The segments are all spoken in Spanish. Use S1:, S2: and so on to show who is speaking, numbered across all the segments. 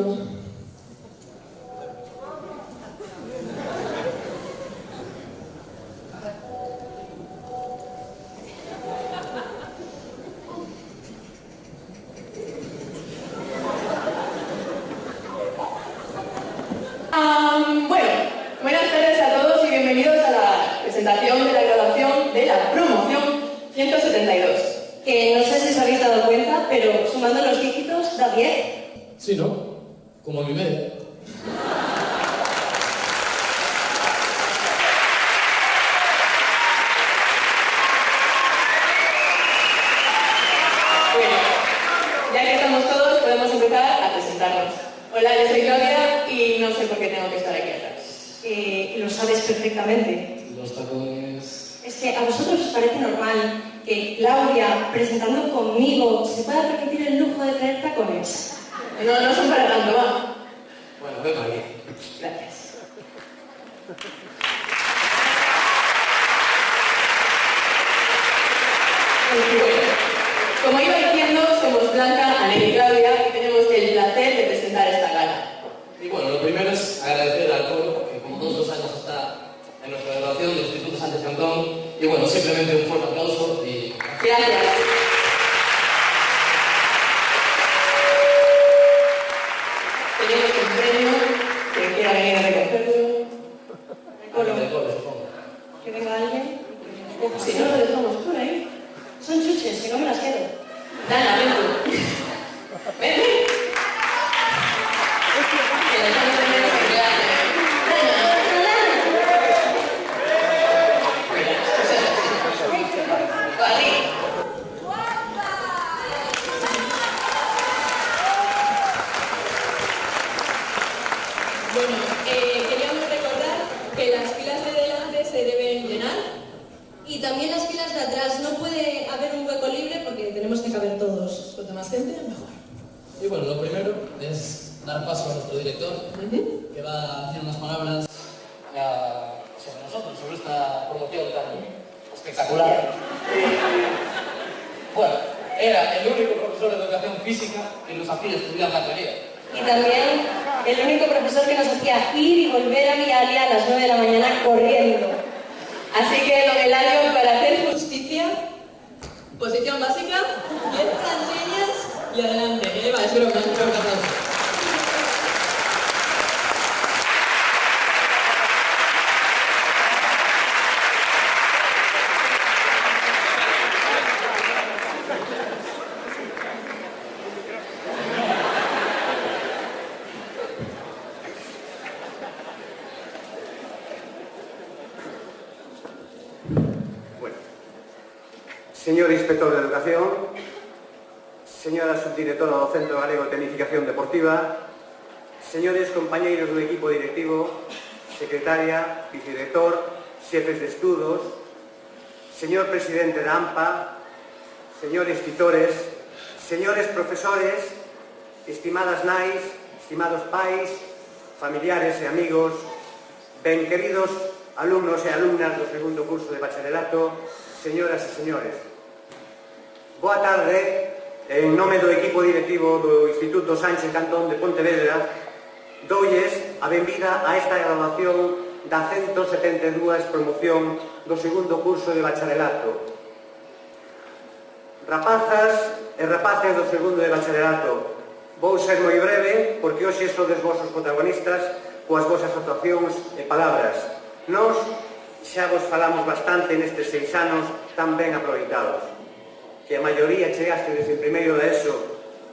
S1: minutos. Bueno, buenas tardes a todos y bienvenidos a la presentación de la graduación de la promoción 172. Que no sé si os habéis dado cuenta, pero sumando los dígitos da 10.
S2: Sí, ¿no? Como mi media.
S1: Bueno, ya que estamos todos, podemos empezar a presentarnos. Hola, yo soy Claudia y no sé por qué tengo que estar aquí atrás. Lo sabes perfectamente.
S2: Los tacones...
S1: Es que a vosotros os parece normal que Claudia, presentando conmigo, se pueda permitir el lujo de traer tacones. No, no son para tanto, va.
S2: Bueno, ven para aquí.
S1: Gracias. Bueno, como iba diciendo, somos Blanca, Anel y Claudia y tenemos el placer de presentar esta gala.
S2: Y bueno, lo primero es agradecer al coro, que como todos los años está en nuestra graduación del Instituto Sánchez Cantón. Y bueno, simplemente un fuerte aplauso y...
S1: Gracias. Tenemos un premio, que quiera venir a recogerlo.
S2: Alguien del coro, supongo.
S1: ¿Que venga alguien? Si no, lo dejamos por ahí. Son chuches, que no me las quedo. Dana, ven tú. Ven, ven. Que dejamos de menos en clase. Dana, Dana. Mira, esto es así. Vale. Bueno, queríamos recordar que las filas de delante se deben llenar y también las filas de atrás. No puede haber un hueco libre porque tenemos que caber todos. Cuanto más gente, mejor.
S2: Y bueno, lo primero es dar paso a nuestro director, que va a decir unas palabras sobre nosotros, sobre esta promoción tan espectacular. Bueno, era el único profesor de educación física que nos hacía estudiar la teoría.
S1: Y también el único profesor que nos hacía ir y volver a Vialia a las 9 de la mañana corriendo. Así que, don Eladio, para hacer justicia, posición básica, 10 plantillas y adelante. Va, es broma, es broma.
S3: Bueno, señor inspector de educación, señora subdirectora do Centro Galego de Tecnificación Deportiva, señores compañeiros do equipo directivo, secretaria, vicedirector, xefes de estudos, señor presidente da AMPA, señores titores, señores profesores, estimadas nais, estimados pais, familiares e amigos, ben queridos alumnos e alumnas do segundo curso de bacharelato, señoras e señores. Boa tarde. En nome do equipo directivo do Instituto Sánchez Cantón de Pontevedra, doulles a benvida a esta graduación da 172 promoción do segundo curso de bacharelato. Rapazas e rapaces do segundo de bacharelato, vou ser moi breve porque hoxe sodes vosos protagonistas coas vosas actuacións e palabras. Nós xa vos falamos bastante nestes 6 anos tan ben aproveitados, que a maioría chegaste desde o primeiro da ESO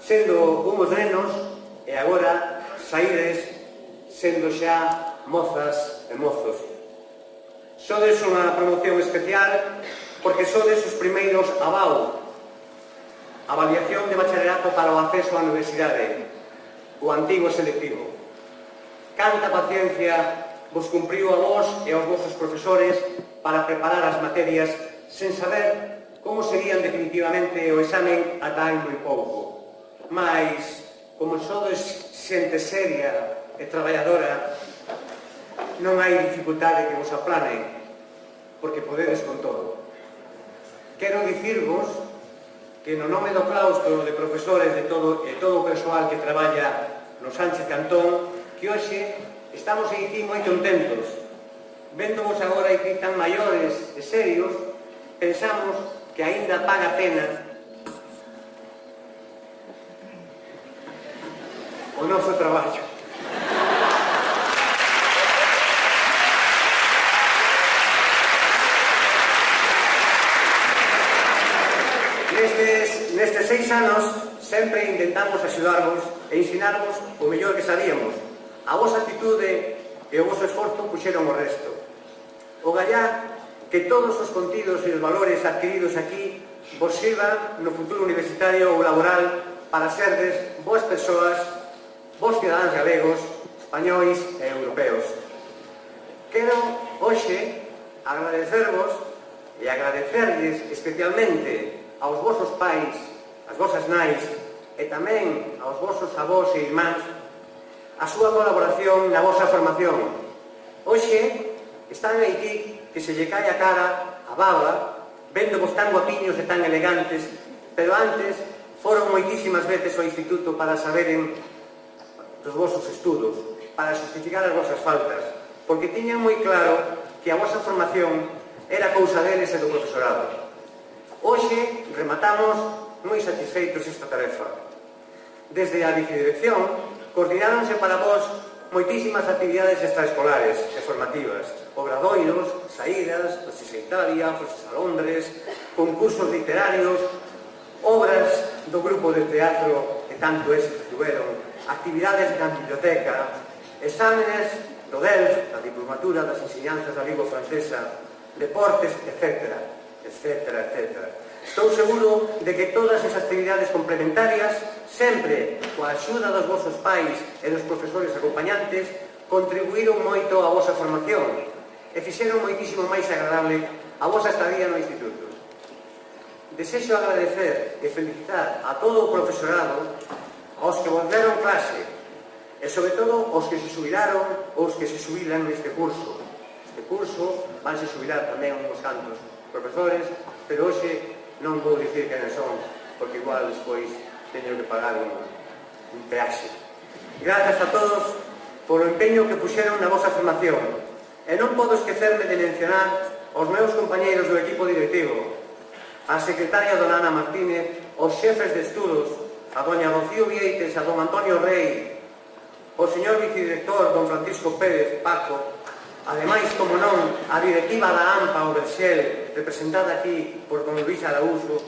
S3: sendo unhos nenos e agora saídes sendo xa mozas e mozos. Sodes unha promoción especial porque sodes os primeiros ABAU, avaliación de bacharelato para o acceso á universidade, o antigo selectivo. Canta paciencia vos cumpriu a vos e aos vosos profesores para preparar as materias sen saber como serían definitivamente o examen ata hai moi pouco. Mais, como sodes xente seria e traballadora, non hai dificultade que vos aplanen, porque podedes con todo. Quero dicirvos que no nome do claustro de profesores e todo o persoal que traballa no Sánchez Cantón, que hoxe estamos aquí moi contentos. Véndonos agora aquí tan maiores e serios, pensamos que aínda paga pena o noso traballo. Nestes 6 anos sempre intentamos axudarvos e ensinarvos o mellor que sabíamos. A vosa actitude e o voso esforzo puxeron o resto. O gallá que todos os contidos e os valores adquiridos aquí vos sirvan no futuro universitario ou laboral para serdes boas persoas, vos cidadáns galegos, españois e europeos. Quero hoxe agradecervos e agradecerlles especialmente aos vosos pais, as vosas nais e tamén aos vosos avós e irmáns a súa colaboración na vosa formación. Hoxe están aquí que se lle cae a cara, a baba, véndovos tan guapiños e tan elegantes, pero antes foron moitísimas veces ao instituto para saberen dos vosos estudos, para justificar as vosas faltas, porque tiñan moi claro que a vosa formación era cousa deles e do profesorado. Hoxe rematamos moi satisfeitos esta tarefa. Desde a vicedirección coordináronse para vos moitísimas actividades extraescolares e formativas, obradoiros, saídas, noches a Italia, fostes a Londres, concursos literarios, obras do grupo de teatro que tanto éxito tuveron, actividades na biblioteca, exámenes do DELF, a diplomatura das enseñanzas da lingua francesa, deportes, etc. etcétera, etcétera. Estou seguro de que todas esas actividades complementarias, sempre coa axuda dos vosos pais e dos profesores acompañantes, contribuíron moito á vosa formación e fixeron moitísimo máis agradable a vosa estadía no instituto. Desexo agradecer e felicitar a todo o profesorado, aos que vos deron clase e, sobre todo, aos que se xubilaron ou os que se xubilan neste curso. Este curso vanse xubilar tamén uns cantos profesores, pero hoxe non vou dicir quen son, porque igual despois teño que pagar un peaxe. Grazas a todos polo empeño que puxeron na vosa formación, e non podo esquecerme de mencionar aos meus compañeiros do equipo directivo, a secretaria dona Ana Martínez, os xefes de estudos, a doña Rocío Vieites, a don Antonio Rey, o señor vicedirector don Francisco Pérez Paco. Ademais, como non, a directiva da AMPA, o Berxel, representada aquí por don Luís Araújo,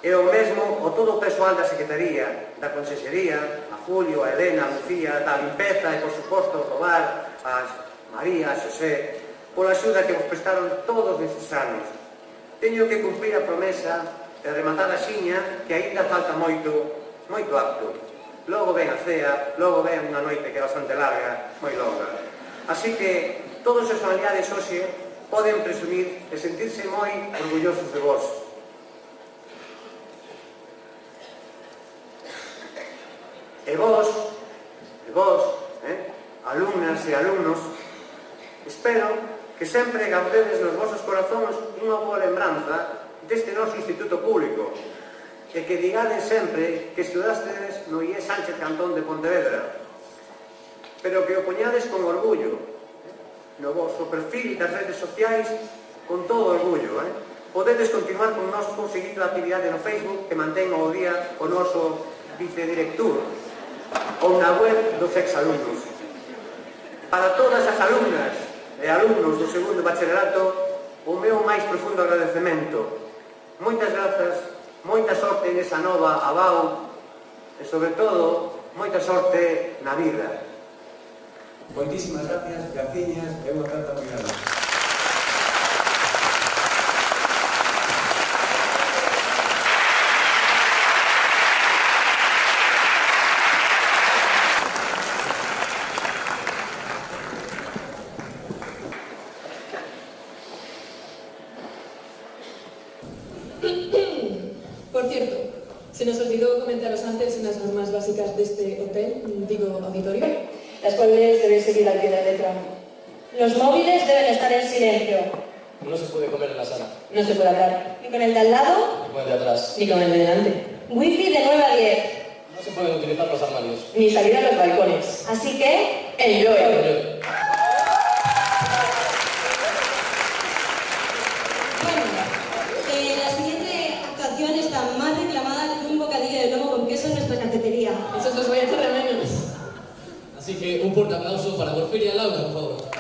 S3: e o mesmo o todo o persoal da Secretaría, da Consellería, a Julio, a Elena, a Lucía, da limpeza e, por suposto, o Robar, a María, a Xosé, pola axuda que vos prestaron todos estes anos. Teño que cumprir a promesa de rematar a xiña, que aínda falta moito acto. Logo ven a cea, logo ven unha noite que é bastante larga, moi longa. Así que todos os familiares hoxe poden presumir e sentirse moi orgullosos de vos. E vos, alumnas e alumnos, espero que sempre gaudedes nos vosos corazóns unha boa lembranza deste noso instituto público, e que digades sempre que estudastes no IE Sánchez Cantón de Pontevedra, pero que o poñades con orgullo, no vosso perfil das redes sociais, con todo orgullo. Podedes continuar con nós conseguindo a actividade no Facebook que mantén ao día o noso vicedirector, ou na web dos exalumnos. Para todas as alumnas e alumnos do segundo bacharelato, o meu máis profundo agradecemento. Moitas grazas, moita sorte nesa nova ABAU e, sobre todo, moita sorte na vida. Moitísimas gracias, graciñas, e unha carta moi grande.
S4: Por cierto, se nos olvidó comentaros antes unas normas básicas de este hotel, digo auditorio,
S1: las cuales debéis seguir al pie de la letra. Los móviles deben estar en silencio.
S2: No se puede comer en la sala.
S1: No se puede hablar ni con el de al lado,
S2: Ni con el de atrás.
S1: ni con el de delante. Wifi de 9 a 10.
S2: No se pueden utilizar los armarios.
S1: Ni salir a los balcones. Así que, enjoy.
S5: Bueno, la siguiente actuación está más reclamada que un bocadillo de lomo con queso en nuestra cafetería.
S4: Esos los voy a echar de menos.
S2: Así que un fuerte aplauso para Porfiria Laura, por favor.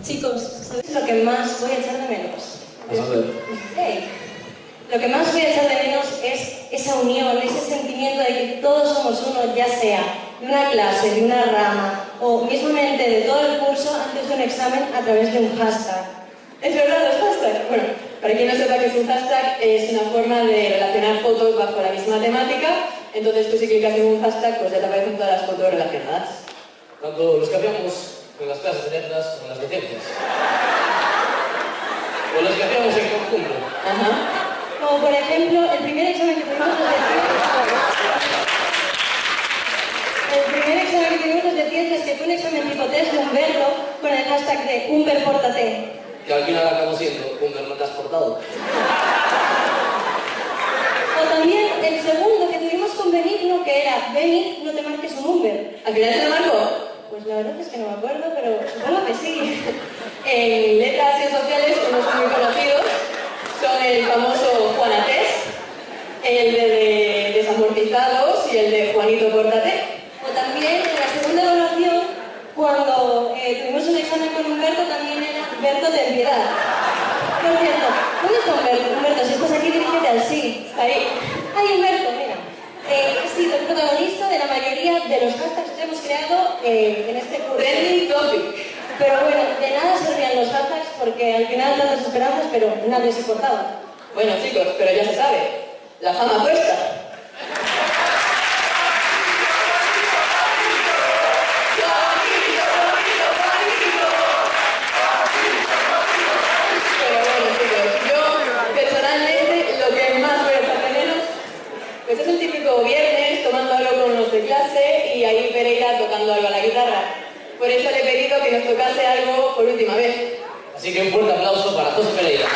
S1: Chicos, ¿sabéis lo que más voy a echar de menos?
S2: Vamos a ver.
S1: Hey, lo que más voy a echar de menos es esa unión, ese sentimiento de que todos somos uno, ya sea de una clase, de una rama o mismamente de todo el curso antes de un examen a través de un hashtag. ¿Es verdad los hashtags? Bueno, Para quien no sepa qué es un hashtag, es una forma de relacionar fotos bajo la misma temática. Entonces tú si clicas en un hashtag, pues ya te aparecen todas las fotos relacionadas.
S2: Tanto los que hacíamos con las clases de letras como las de ciencias. O los que hacíamos en conjunto.
S1: Ajá.
S5: Como por ejemplo, el primer examen que tuvimos los de ciencias, que fue un examen tipo test de Humberto con el hashtag de Humber pórtate.
S2: Que al final acabó siendo un no te has portado.
S5: O también el segundo que tuvimos con Benigno, que era Beni, no te marques un Humber.
S1: ¿Al final se lo marcó?
S5: Pues la verdad es que no me acuerdo, pero supongo que sí.
S1: En letras y sociales, unos muy conocidos son el famoso Juanatés, el de Desamortizados y el de Juanito Pórtate.
S5: O también en la segunda evaluación, cuando tuvimos un examen con Humberto, también era Humberto de piedad. Por cierto, ¿dónde está Humberto? Humberto, si estás aquí, dirígete al sí.
S1: Está ahí.
S5: ¡Ay, Humberto, mira! Ha sido el protagonista de la mayoría de los hashtags que hemos creado en este curso.
S1: Trending topic.
S5: Pero bueno, de nada servían los hashtags porque al final tantas esperanzas, pero nadie se cortaba.
S1: Bueno chicos, pero ya se sabe, la fama cuesta. Pero bueno chicos, yo personalmente lo que más voy a echar de menos, pues es el típico viernes tomando algo con los de clase y ahí Pereira tocando algo a la guitarra. Por eso le he pedido que nos tocase algo por última vez.
S2: Así que un fuerte aplauso para José Pereira.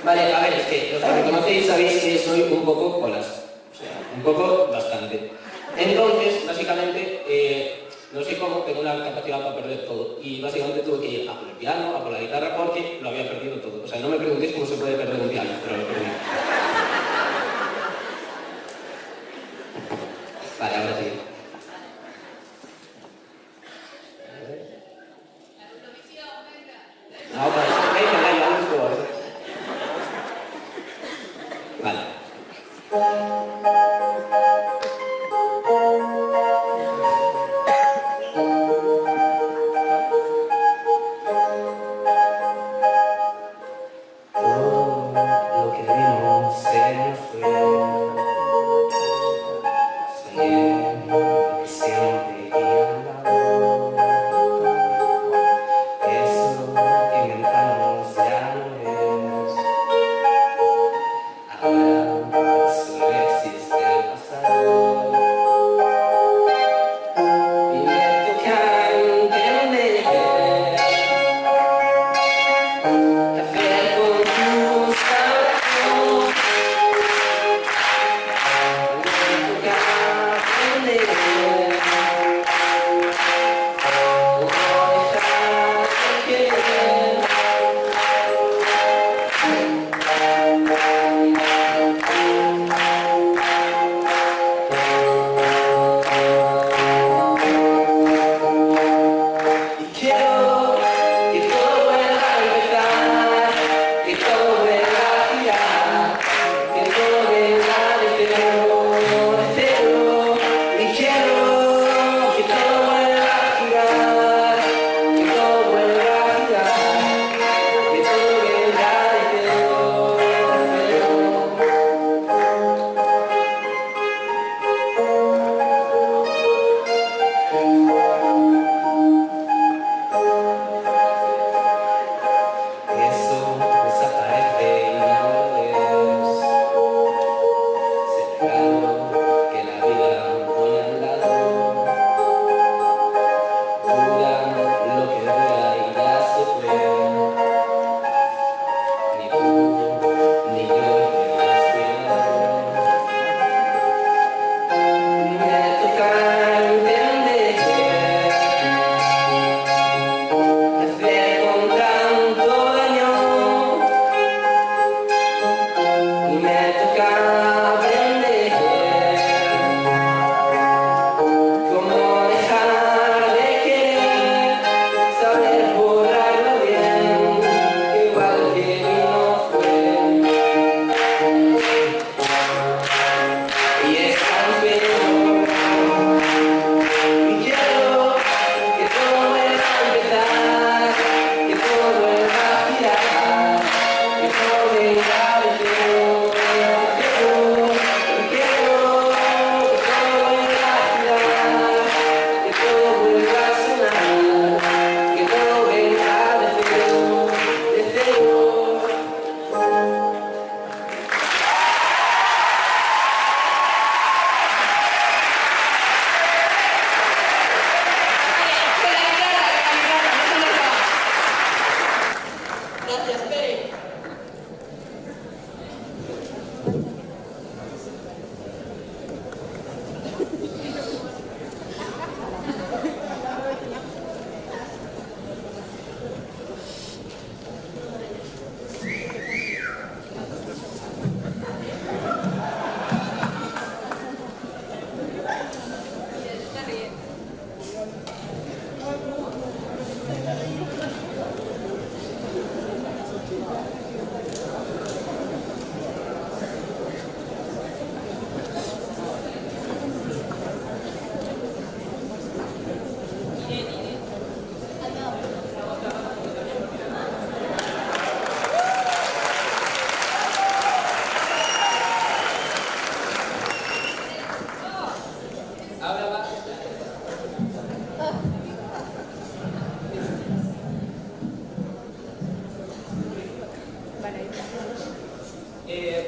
S2: Vale, a ver, es que los que me conocéis sabéis que soy un poco colas. O sea, un poco bastante. Entonces, básicamente, no sé cómo, tengo una capacidad para perder todo. Y básicamente tuve que ir a por el piano, a por la guitarra, porque lo había perdido todo. O sea, no me preguntéis cómo se puede perder un piano, pero lo perdí. Vale, ahora sí. No, pues, venga, ya lo estuvo. Vale. Todo lo que vimos se nos fue.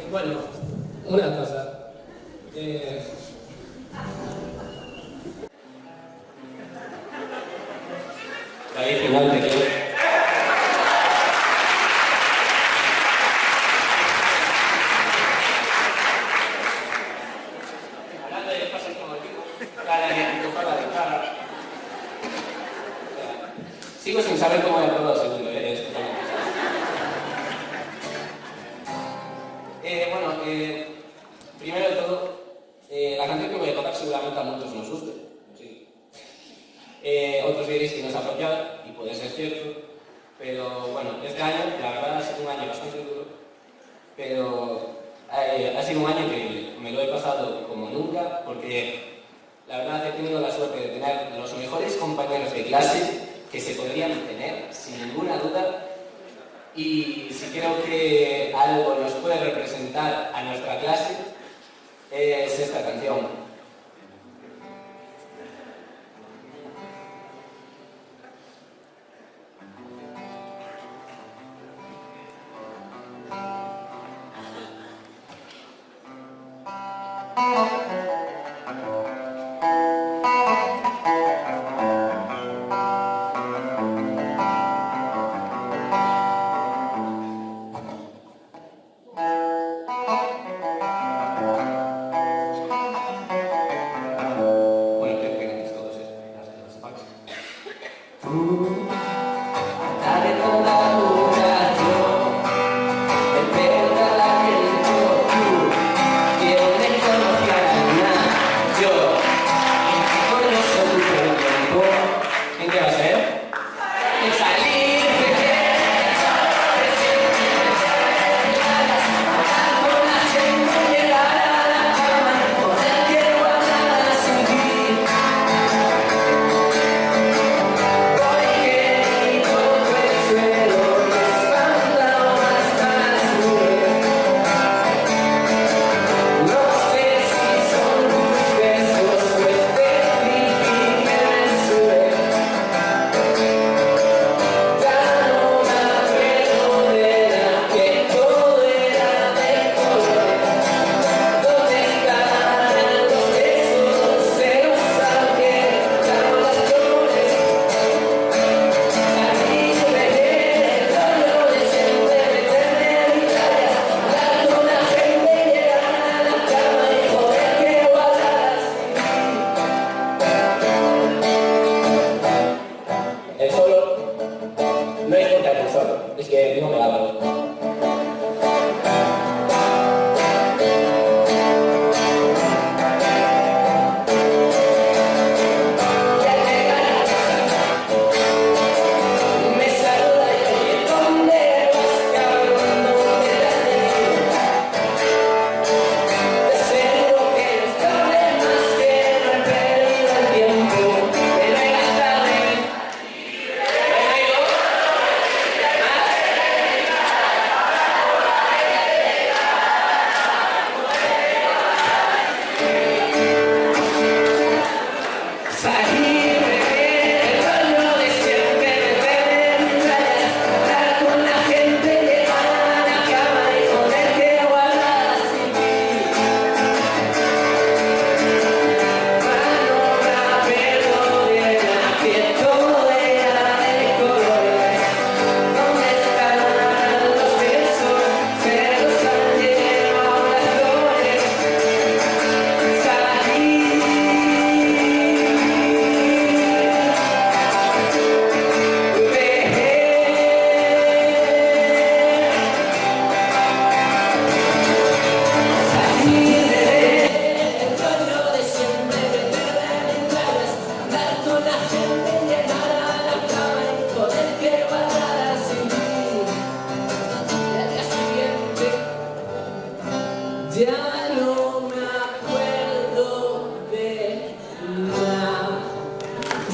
S2: Bueno, una cosa. Ahí final te quiero. Hablando de cosas como el pico, cara de cara. Sigo sin saber cómo he aprobado segundo, primero de todo, la canción que voy a tocar seguramente a muchos nos guste. Sí. Otros diréis que no es apropiada, y puede ser cierto, pero bueno, este año, la verdad, ha sido un año bastante duro, pero ha sido un año increíble. Me lo he pasado como nunca, porque la verdad he tenido la suerte de tener los mejores compañeros de clase que se podrían tener, sin ninguna duda. Y si creo que algo nos puede representar a nuestra clase, es esta canción.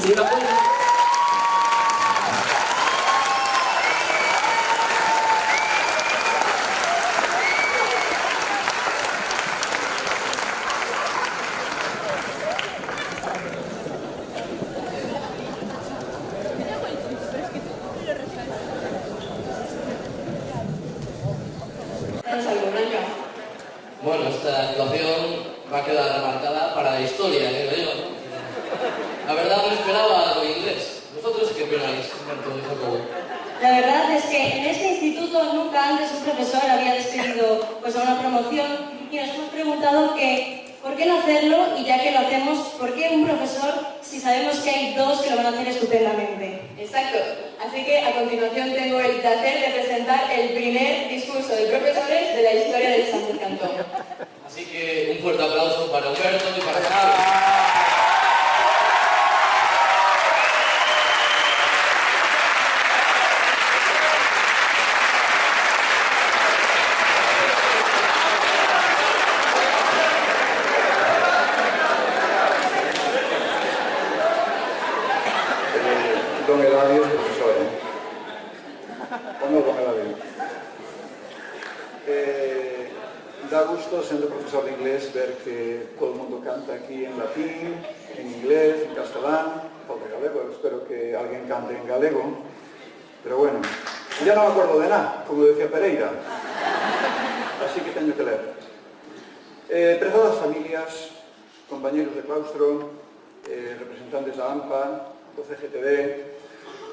S2: Si me apoyan. Bueno, esta actuación va a quedar marcada para la historia, creo yo, ¿no? La verdad no esperaba algo inglés. ¿Vosotros qué opináis, Humberto y Jacobo?
S5: La verdad es que en este instituto nunca antes un profesor había despedido pues, a una promoción y nos hemos preguntado que por qué no hacerlo y ya que lo hacemos, ¿por qué un profesor si sabemos que hay dos que lo van a hacer estupendamente?
S1: Exacto. Así que a continuación tengo el placer de presentar el primer discurso de profesores de la historia del Sánchez Cantón.
S2: Así que un fuerte aplauso para Humberto y para Jacobo.
S6: Don Eladio es profesor, ¿eh? ¿O no, don Eladio? Da gusto, siendo profesor de inglés, ver que todo el mundo canta aquí en latín, en inglés, en castelán, falta galego, espero que alguien cante en galego, pero bueno, ya no me acuerdo de nada, como decía Pereira, así que tengo que leer. Prezadas familias, compañeros de claustro, representantes da AMPA, do CGTD,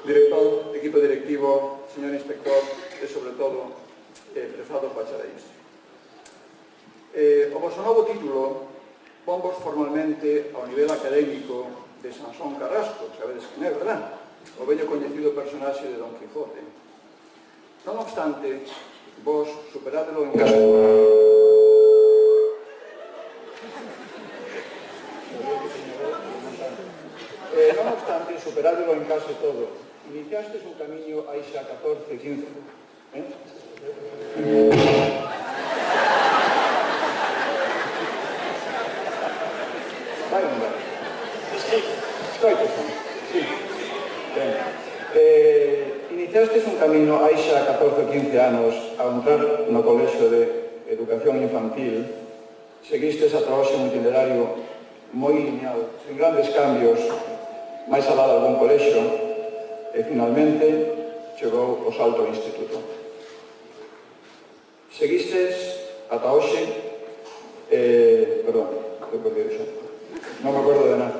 S6: director, equipo directivo, señor inspector e, sobre todo, prezados bacharéis. O vosso novo título ponvos formalmente ao nivel académico de Sansón Carrasco, sabedes quen é, verdad? O vello coñecido personaxe de Don Quijote. Non obstante, vos superádelo en caso... non obstante, superádelo en case todo. Iniciastes un camiño hai xa 14, 15... Vai andar. Escoites, sí. Ben. Iniciastes un camiño hai xa 14 ou 15 anos ao entrar no colexio de educación infantil. Seguistes ata hoxe un itinerario moi lineal, sen grandes cambios, máis alá de algún colexio, e finalmente chegou o salto ao instituto. Seguistes ata hoxe, perdón, non me acordo de nada.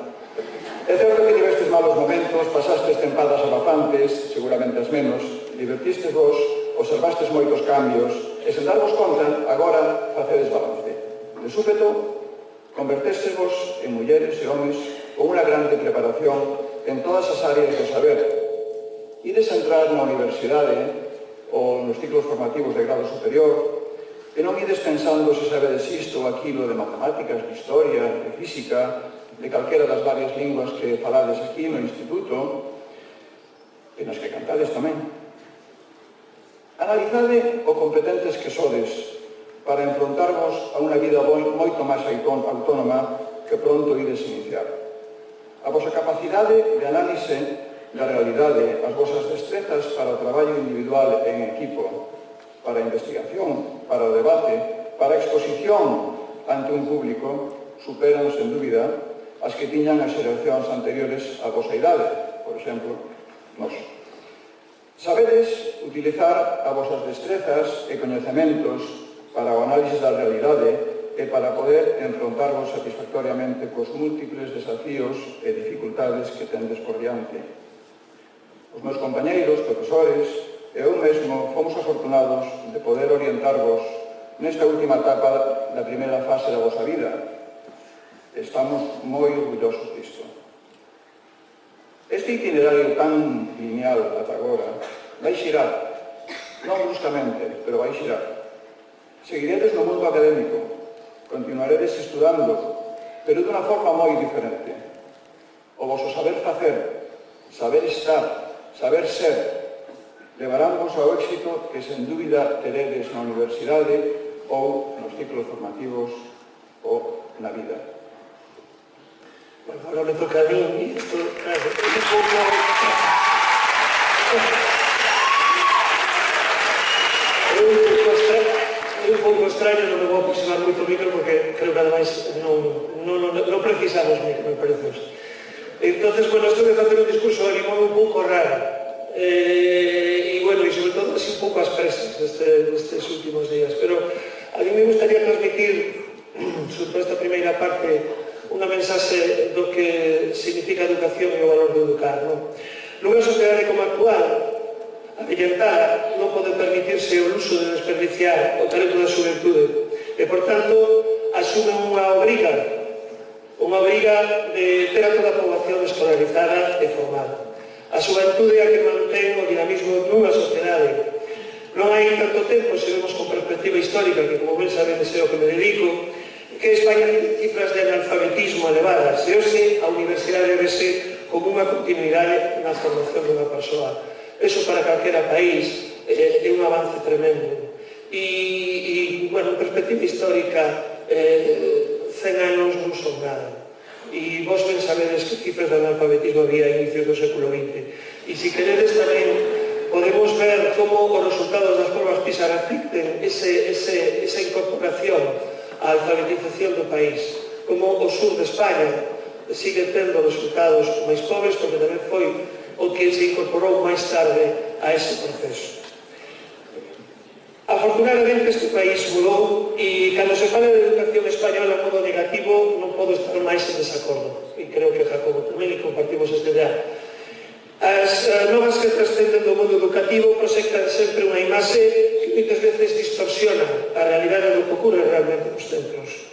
S6: É certo que tivestes malos momentos, pasastes tempadas abafantes, seguramente as menos, divertistes vos, observastes moitos cambios, e sen darvos conta, agora facedes balance. De súpeto, convertésevos en mulleres e homes con unha grande preparación en todas as áreas do saber. Ides entrar na universidade ou nos ciclos formativos de grado superior e non ides pensando se sabedes isto ou aquilo de matemáticas, de historia, de física, de calquera das varias linguas que falades aquí no instituto e nas que cantades tamén. Analizade o competentes que sodes para enfrontarvos a unha vida moito máis autónoma que pronto ides iniciar. A vosa capacidade de análise da realidade, as vosas destrezas para o traballo individual en equipo, para a investigación, para o debate, para a exposición ante un público, superan, sen dúbida, as que tiñan as xeracións anteriores á vosa idade, por exemplo, nós. Sabedes utilizar as vosas destrezas e coñecementos para o análisis da realidade e para poder enfrontarvos satisfactoriamente cos múltiples desafíos e dificultades que tendes por diante. Os meus compañeiros, profesores e eu mesmo fomos afortunados de poder orientarvos nesta última etapa da primeira fase da vosa vida. Estamos moi orgullosos disto. Este itinerario tan lineal ata agora vai xirar, non bruscamente, pero vai xirar. Seguiredes no mundo académico, continuaredes estudando, pero dunha forma moi diferente. O vosso saber facer, saber estar, saber ser, levaránvos ao éxito que sen dúbida teredes na universidade ou nos ciclos formativos ou na vida.
S7: Bueno, ahora me toca a mí, y esto, claro, é un pouco extraño, non me vou aproximar moito o micro porque creo que ademais non precisamos micro, me parece. Entonces, bueno, esto de facer un discurso animou un pouco raro. E, bueno, e sobre todo así un pouco as presas destes últimos días. Pero a mí me gustaría transmitir, sobre esta primeira parte, unha mensaxe do que significa a educación e o valor de educar. Nunha sociedade como a actual, a vellentada non pode permitirse o luxo de desperdiciar o talento da xuventude e, por tanto, asume unha obriga de ter a toda a poboación escolarizada e formada. A xuventude é a que mantén o dinamismo nunha sociedade. Non hai tanto tempo, se vemos con perspectiva histórica, que como ben sabedes é o que me dedico, que España ten cifras de analfabetismo elevadas e hoxe a universidade vese como unha continuidade na formación dunha persoa. Eso para calquera país é un avance tremendo. E, bueno, en perspectiva histórica, 100 anos non son nada. E vos ben sabedes que cifras de analfabetismo había a inicios do século XX. E se queredes tamén podemos ver como os resultados das pruebas PISA reflicten esa incorporación á alfabetización do país. Como o sur de España sigue tendo resultados máis pobres porque tamén foi o que se incorporou máis tarde a ese proceso. Afortunadamente este país mudou e cando se fala de educación española en modo negativo non podo estar máis en desacordo e creo que Jacobo tamén e compartimos este ideal. As novas que trascenden do mundo educativo proxectan sempre unha imaxe que moitas veces distorsiona a realidade do que ocorre realmente nos centros.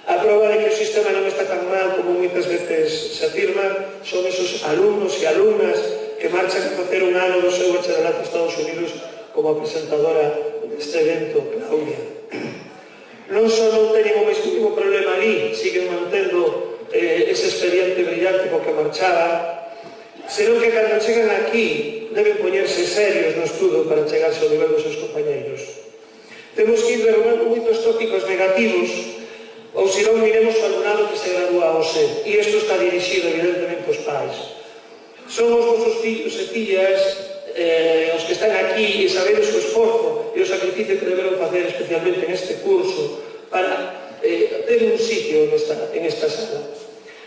S7: A prova de que o sistema non está tan mal como moitas veces se afirma son esos alumnos e alumnas que marchan a facer un ano do seu bacharelato a Estados Unidos como presentadora deste evento, Claudia. Non só non teñen o mesmo problema ali, siguen mantendo ese expediente brillante co que marchaba, senón que cando chegan aquí deben poñerse serios no estudo para chegarse ao nivel dos seus compañeiros. Temos que ir derrubando moitos tópicos negativos ou senón miremos o alumnado que se gradúa ao SED. E isto está dirixido evidentemente aos pais. Son os vosos fillos e fillas os que están aquí e sabedes o esforzo e o sacrificio que deberon facer especialmente en este curso para ter un sitio en esta sala.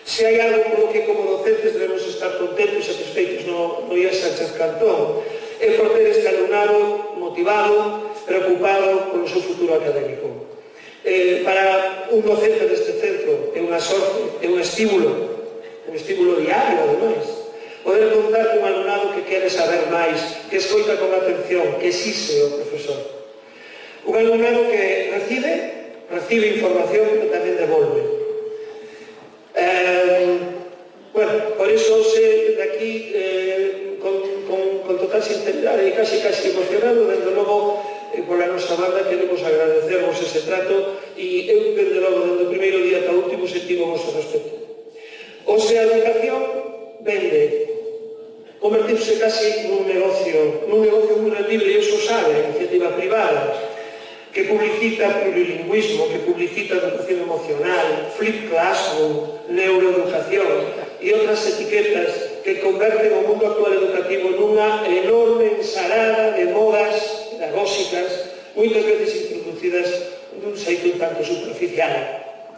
S7: Se hai algo polo que como docentes debemos estar contentos e satisfeitos no IES Sánchez Cantón é por ter este alumnado motivado, preocupado polo seu futuro académico. Para un docente deste centro é unha sorte, é un estímulo diario, ademais. Poder contar con un alumnado que quere saber máis, que escoita con atención, que exige o profesor. Un alumnado que recibe información, pero tamén devolve. Bueno, por iso hoxe, de aquí, con total sinceridade e casi emocionado, desde logo, pola nosa banda, queremos agradecervos ese trato e eu, desde logo, desde o primeiro día ata o último, sentimos o respeto. Hoxe a educación vende, convertirse casi nun negocio moi rendible, e iso sabe a iniciativa privada, que publicita plurilingüismo, que publicita educación emocional, flip classroom, neuroeducación e outras etiquetas que converten o mundo actual educativo nunha enorme ensalada de modas pedagóxicas, moitas veces introducidas dun xeito un tanto superficial,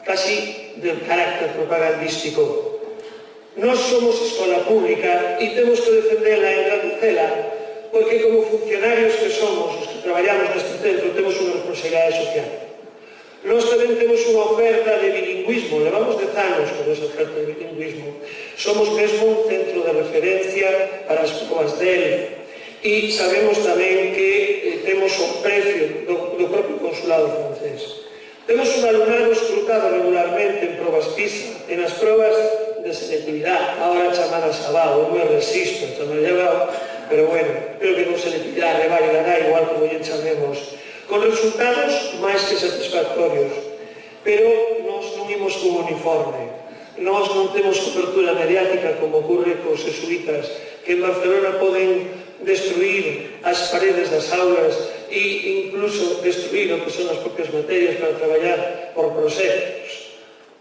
S7: casi de carácter propagandístico. Nós somos escola pública e temos que defendela e engrandecerla, porque como funcionarios que somos, os que traballamos neste centro, temos unha responsabilidade social. Nós tamén temos unha oferta de bilingüismo, levamos 10 anos con esa oferta de bilingüismo. Somos mesmo un centro de referencia para as probas DEL e sabemos tamén que temos o precio do propio consulado francés. Temos un alumnado escrutado regularmente en probas PISA, en as probas de selectividade, ahora chamadas ABAO, eu me resisto a chamar ABAO, pero bueno, creo que non selectividade válida, da igual como lle chamemos, con resultados máis que satisfactorios, pero nós non imos como uniforme, nós non temos cobertura mediática como ocurre cos jesuítas, que en Barcelona poden destruir as paredes das aulas e incluso destruir o que son as propias materias para traballar por proxectos.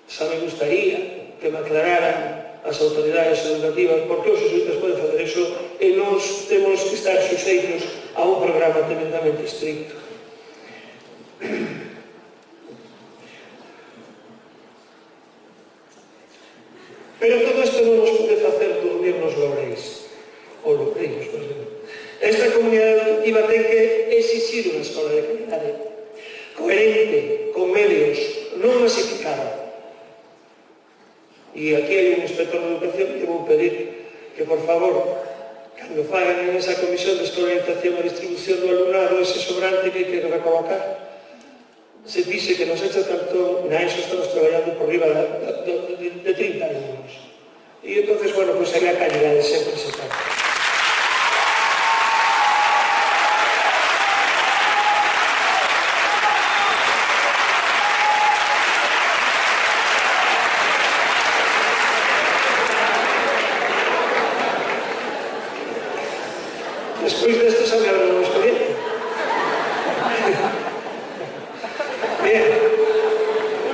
S7: Xa me gustaría que me aclararan as autoridades educativas porque os jesuítas poden facer iso e nos temos que estar suxeitos a un programa tremendamente estricto. Pero todo isto non nos pode facer dormir nos loureis, ou loureiros, por exemplo. Esta comunidade educativa ten que exixir unha escola de calidade, coherente, con medios, non masificada. E aquí hai un inspector de educación que vou pedir que, por favor, cando fagan en esa comisión de escolarización e distribución do alumnado, ese sobrante que hai que recolocar, se dice que nos echa tanto, na ESO estamos traballando por riba de 30 alumnos. E entonces, bueno, pues aí a calidade sempre se está. Despois desto xa me abren un expediente. Bien,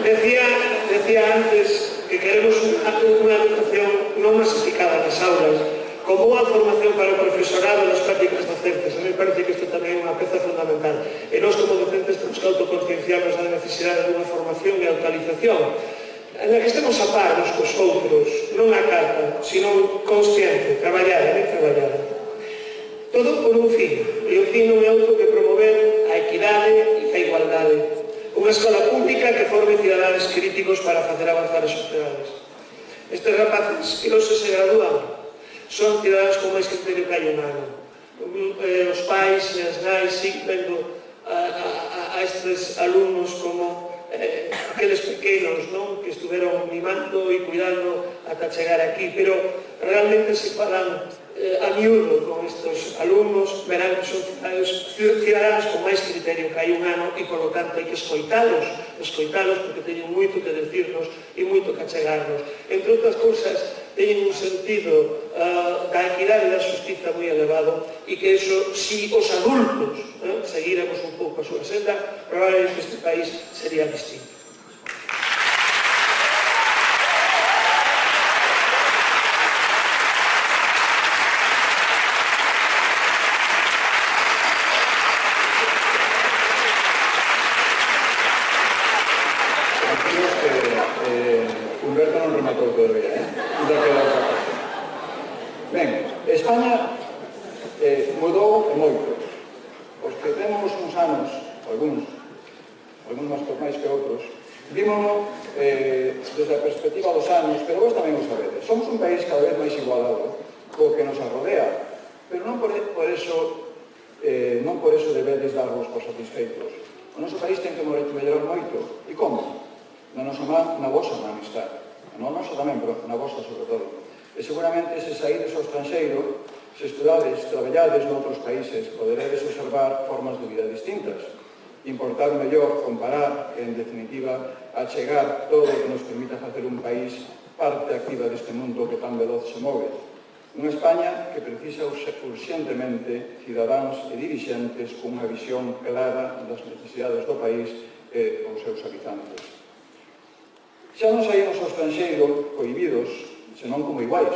S7: decía antes que queremos unha educación non masificada nas aulas, con boa formación para o profesorado nas prácticas docentes. A mí me parece que isto tamén é unha peza fundamental. E nós como docentes temos que autoconcienciarnos da necesidade dunha formación e actualización en la que estemos a par uns cos outros, non a carta, sino consciente, traballada, ben traballada. Todo por un fin, e o fin non é outro que promover a equidade e a igualdade. Unha escola pública que forme cidadáns críticos para facer avanzar as sociedades. Estes rapaces que hoxe se gradúan son cidadáns con máis criterio que hai un ano. Os pais e as nais siguen vendo a estes alumnos como aqueles pequenos, non? Que estuveron mimando e cuidando ata chegar aquí, pero realmente se falan a miúdo con estes alumnos, verán que son cidadáns con máis criterio que hai un ano e, polo tanto, hai que escoitalos porque teñen moito que decirnos e moito que achegarnos. Entre outras cousas, teñen un sentido da equidade e da xustiza moi elevado e que eso, si os adultos seguíramos un pouco a súa senda, probablemente este país sería distinto.
S6: Humberto non rematou todavía, ainda queda outra parte. Ben, España mudou moito. Os que temos uns anos, algúns máis que outros, vímonos desde a perspectiva dos anos, pero vos tamén o sabedes. Somos un país cada vez máis igualado co que nos arrodea, pero non por eso debedes darvos por satisfeitos. O noso país ten que mellorar moito. E como? Na vosa amistade. Non nosa tamén, pero na vosa sobre todo. E seguramente se saídes ao estranxeiro, se estudades, traballades noutros países, poderedes observar formas de vida distintas. Importar mellor, comparar e, en definitiva, achegar todo o que nos permita facer un país parte activa deste mundo que tan veloz se move. Unha España que precisa urxentemente cidadáns e dirixentes con unha visión clara das necesidades do país e dos seus habitantes. Xa non saímos ao estranxeiro cohibidos, senón como iguais.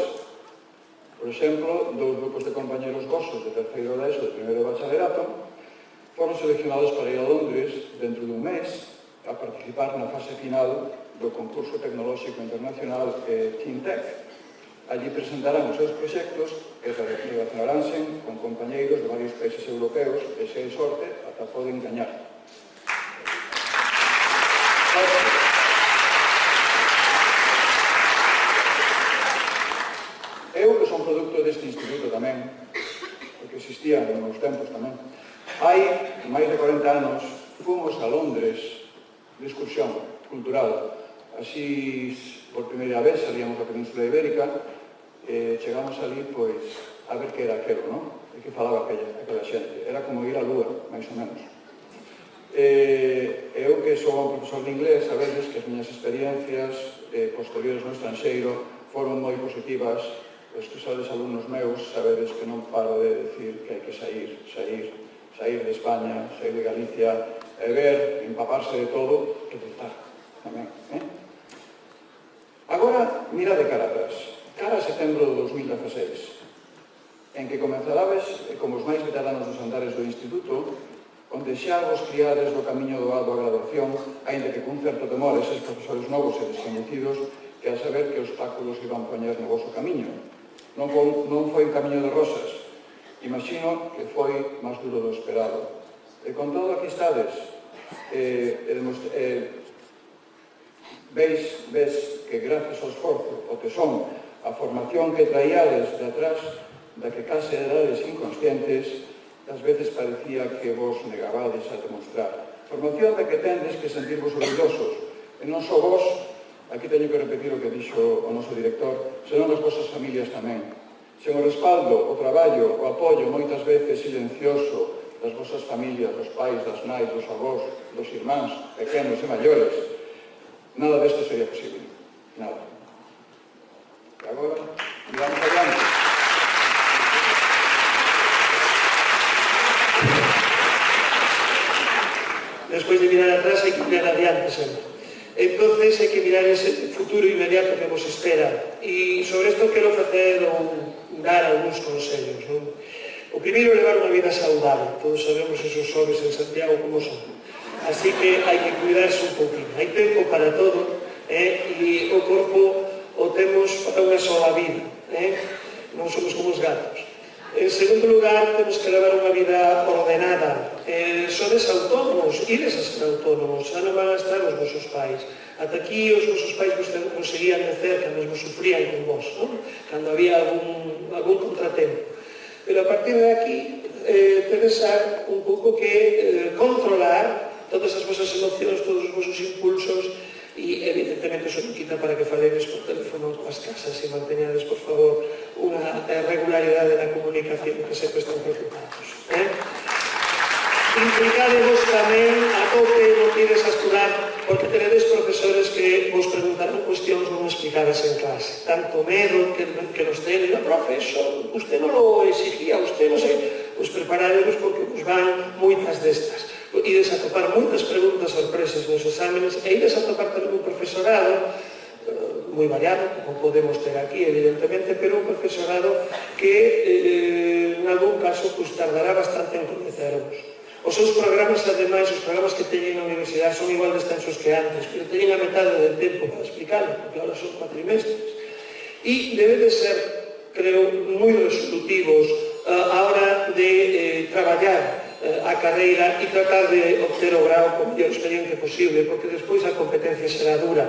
S6: Por exemplo, dous grupos de compañeros vosos de terceiro da ESO e de primeiro de bacharelato foron seleccionados para ir a Londres dentro dun mes a participar na fase final do concurso tecnolóxico internacional TeenTech. Allí presentarán os seus proxectos e relacionaránse con compañeiros de varios países europeos e, se hai sorte, ata poden gañar. Eu, que son produto deste instituto tamén, porque existía nos meus tempos tamén, hai máis de 40 anos fomos a Londres de excursión cultural. Así, por primeira vez, salíamos da Península Ibérica e chegamos ali, pois, a ver que era aquelo, non? E que falaba aquela xente. Era como ir á lúa, máis ou menos. Eu, que sou un profesor de inglés, sabedes que as miñas experiencias posteriores no estranxeiro foron moi positivas. Os que sodes alumnos meus, sabedes que non paro de decir que hai que sair de España, sair de Galicia, e ver, empaparse de todo, e voltar tamén. Agora, mira de cara atrás, cara a setembro de 2016, en que comenzarades, como os máis veteranos dos andares do Instituto, onde xa vos criades do camiño do algo a graduación, aínda que cun certo temor eses profesores novos e desconhecidos, que a saber que obstáculos iban poñer no vosso camiño. Non foi un camiño de rosas, imagino que foi máis duro do esperado. E con todo aquí estades, ves que gracias ao esforzo, o tesón, a formación que traíades de atrás, da que case erades inconscientes, ás veces parecía que vos negabades a demostrar. Formación da que tendes que sentirvos orgullosos, e non só vos, aquí teño que repetir o que dixo o noso director, senón as vosas familias tamén. Sen o respaldo, o traballo, o apoio moitas veces silencioso das vosas familias, dos pais, das nais, dos avós, dos irmáns, pequenos e maiores, nada desto sería posible. Nada. E agora, miramos adiante.
S7: Despois de mirar atrás hai que mirar adiante sempre. Entonces hai que mirar ese futuro inmediato que vos espera. E sobre isto quero facer ou dar algúns consellos. O primeiro é levar unha vida saudable. Todos sabemos esos xoves en Santiago como son. Así que hai que cuidarse un poquinho. Hai tempo para todo e o corpo o temos para unha sola vida. Non somos como os gatos. En segundo lugar, temos que levar unha vida ordenada. Sodes autónomos, ides a ser autónomos, xa non van a estar os vosos pais. Ata aquí os vosos pais conseguían de cerca, mesmo sufrían con vos, non? Cando había algún contratempo. Pero a partir de aquí, tedes un pouco que controlar todas as vosas emocións, todos os vosos impulsos, e evidentemente eso non quita para que faledes por teléfono coas casas e manteñades, por favor, unha regularidade na comunicación, que sempre están preocupados. Implicadevos tamén a tope, non ides a estudar, porque tenedes profesores que vos preguntarán cuestións non explicadas en clase. Tanto medo que nos ten, profe, eso usted non lo exigía, usted non sei, pues preparadevos porque vos van moitas destas. Ides a topar moitas preguntas sorpresas nos exámenes e ides a topar tamén un profesorado moi variado, como podemos ter aquí, evidentemente, pero un profesorado que en algún caso tardará bastante en coñecervos. Os seus programas, ademais, os programas que teñen na universidade son igual de extensos que antes, pero teñen a metade del tempo para explicarlo, porque ahora son cuatrimestres. E debe de ser, creo, moi resolutivos a hora de traballar a carreira e tratar de obter o grau con mellor expediente posible, porque despois a competencia será dura.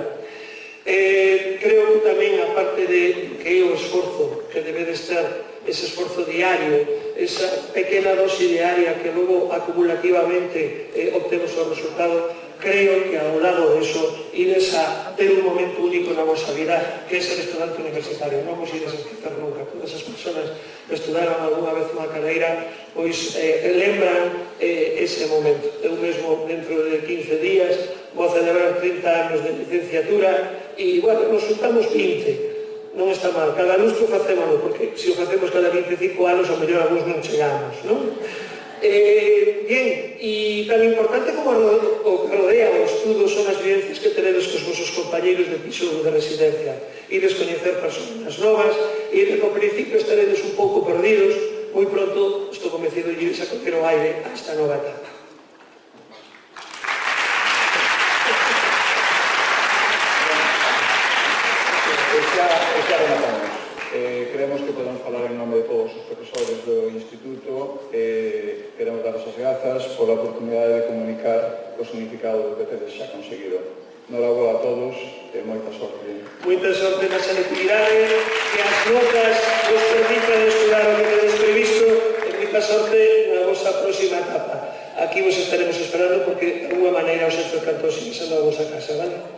S7: Creo que tamén, a parte de que é o esforzo que debe de estar, ese esforzo diario, esa pequena dosis diaria que logo acumulativamente obtemos o resultado, creo que ao lado de eso ides a ter un momento único na vosa vida, que é ser estudante universitario. Non vos ides a esquecer nunca. Todas as personas que estudaron alguna vez unha carreira pois lembran ese momento. Eu mesmo, dentro de 15 días, vou a celebrar 30 anos de licenciatura e, bueno, nos juntamos 20. Non está mal. Cada lustro facémoslo, porque se o facemos cada 25 anos, ao mellor algúns non chegamos, non? Bien, e tan importante como o que rodea o estudo son as vivencias que tenedes cos vosos compañeiros de piso de residencia. Ides coñecer persoas novas e ao principio estaredes un pouco perdidos, moi pronto estou convencido de ides a coger o aire a esta nova etapa.
S6: Xa rematamos. Creemos que podemos falar en nome de todos os profesores do Instituto. Queremos dar as grazas pola oportunidade de comunicar o significado do que tedes xa conseguido. Noraboa a todos e moita sorte.
S7: Moita sorte na selectividade, que as notas vos permitan estudar o que tedes previsto e moita sorte na vosa próxima etapa. Aquí vos estaremos esperando porque, de alguma maneira, os centros cantos siguen sendo a vosa casa, vale?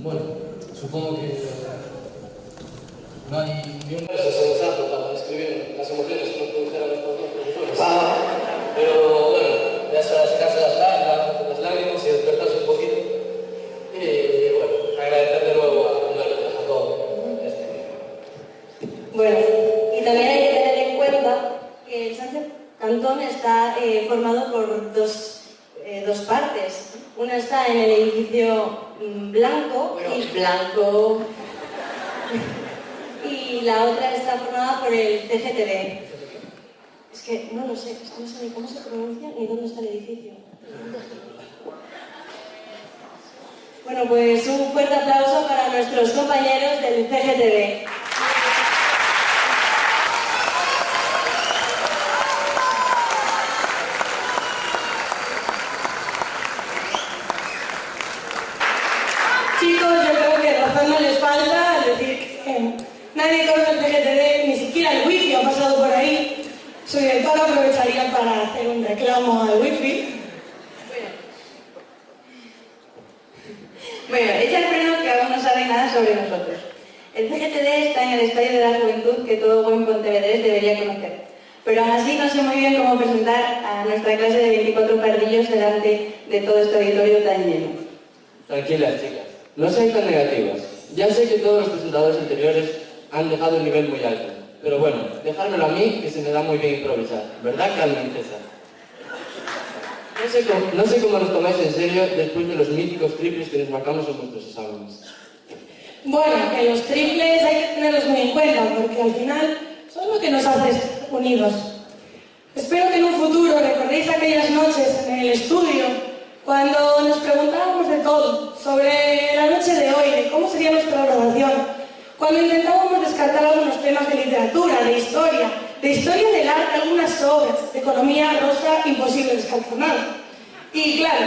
S2: Bueno, supongo que no hay ni un...
S5: cantón está formado por dos partes. Una está en el edificio blanco,
S1: Blanco.
S5: y la otra está formada por el CGTB. Es que no lo sé, es que no sé ni cómo se pronuncia ni dónde está el edificio. Bueno, pues un fuerte aplauso para nuestros compañeros del CGTB.
S8: Chicos, yo creo que razón no les falta al decir que nadie conoce el CGTB, ni siquiera el wifi ha pasado por ahí. Su director aprovecharía para hacer un reclamo al wifi.
S9: Bueno, echa el freno que aún no sabe nada sobre nosotros. El CGTD está en el estadio de la juventud que todo buen pontevedrés debería conocer. Pero aún así no sé muy bien cómo presentar a nuestra clase de 24 pardillos delante de todo este auditorio tan lleno.
S10: Tranquilas, chicas. No seáis tan negativas. Ya sé que todos los presentadores anteriores han dejado un nivel muy alto. Pero bueno, dejármelo a mí, que se me da muy bien improvisar. ¿Verdad, Carmen César? No sé cómo nos tomáis en serio después de los míticos triples que nos marcamos en vuestros exámenes.
S8: Bueno, que los triples hay que tenerlos muy en cuenta, porque al final son lo que nos hace unidos. Espero que en un futuro recordéis aquellas noches en el estudio, cuando nos preguntábamos de todo, sobre la noche de hoy, de cómo sería nuestra graduación, cuando intentábamos descartar algunos temas de literatura, de historia del arte, algunas obras, de economía, rosa, imposible descartar nada. Y claro,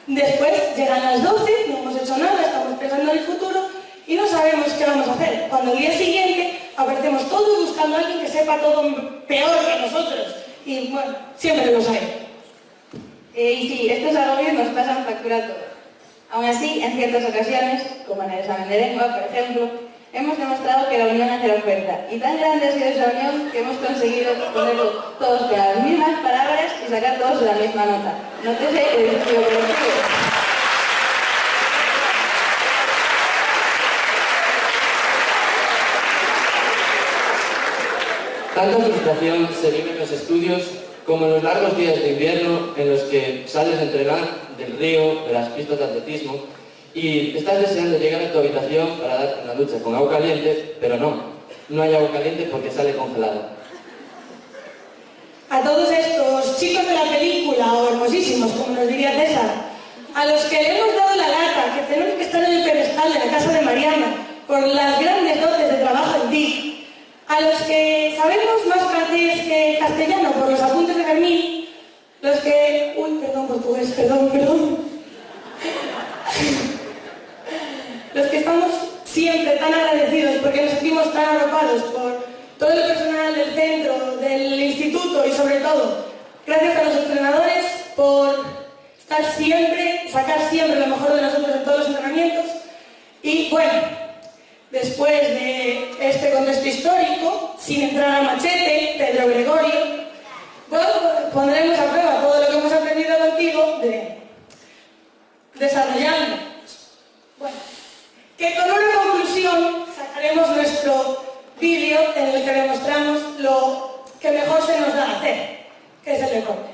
S8: después llegan las 12, no hemos hecho nada, estamos pensando en el futuro y no sabemos qué vamos a hacer. Cuando al día siguiente aparecemos todos buscando a alguien que sepa todo peor que nosotros. Y bueno, siempre los hay.
S9: Y sí, estos agobios nos pasan factura a todos. Aún así, en ciertas ocasiones, como en el examen de lengua, por ejemplo, hemos demostrado que la unión hace la fuerza. Y tan grande ha sido esa unión que hemos conseguido ponerlo todos con las mismas palabras y sacar todos la misma nota. Nótese el estudio colectivo.
S10: Tanta frustración se vive en los estudios como en los largos días de invierno en los que sales a entrenar del río, de las pistas de atletismo y estás deseando llegar a tu habitación para darte una ducha con agua caliente, pero no hay agua caliente porque sale congelada.
S8: A todos estos chicos de la película, o hermosísimos, como nos diría César, a los que le hemos dado la lata, que tenemos que estar en el pedestal de la casa de Mariana, por las grandes dotes de trabajo en TIC, a los que sabemos más francés que castellano por los apuntes de Fermín, los que... Uy, perdón, portugués, perdón. Los que estamos siempre tan agradecidos porque nos sentimos tan arropados por todo el personal del centro, del instituto y sobre todo, gracias a los entrenadores por estar siempre, sacar siempre lo mejor de nosotros en todos los entrenamientos. Y bueno, después de este contexto histórico, sin entrar a machete, Pedro Gregorio, bueno, pondremos a prueba todo lo que hemos aprendido contigo desarrollando. Bueno, que con una conclusión sacaremos nuestro vídeo en el que demostramos lo que mejor se nos da hacer, que es el deporte.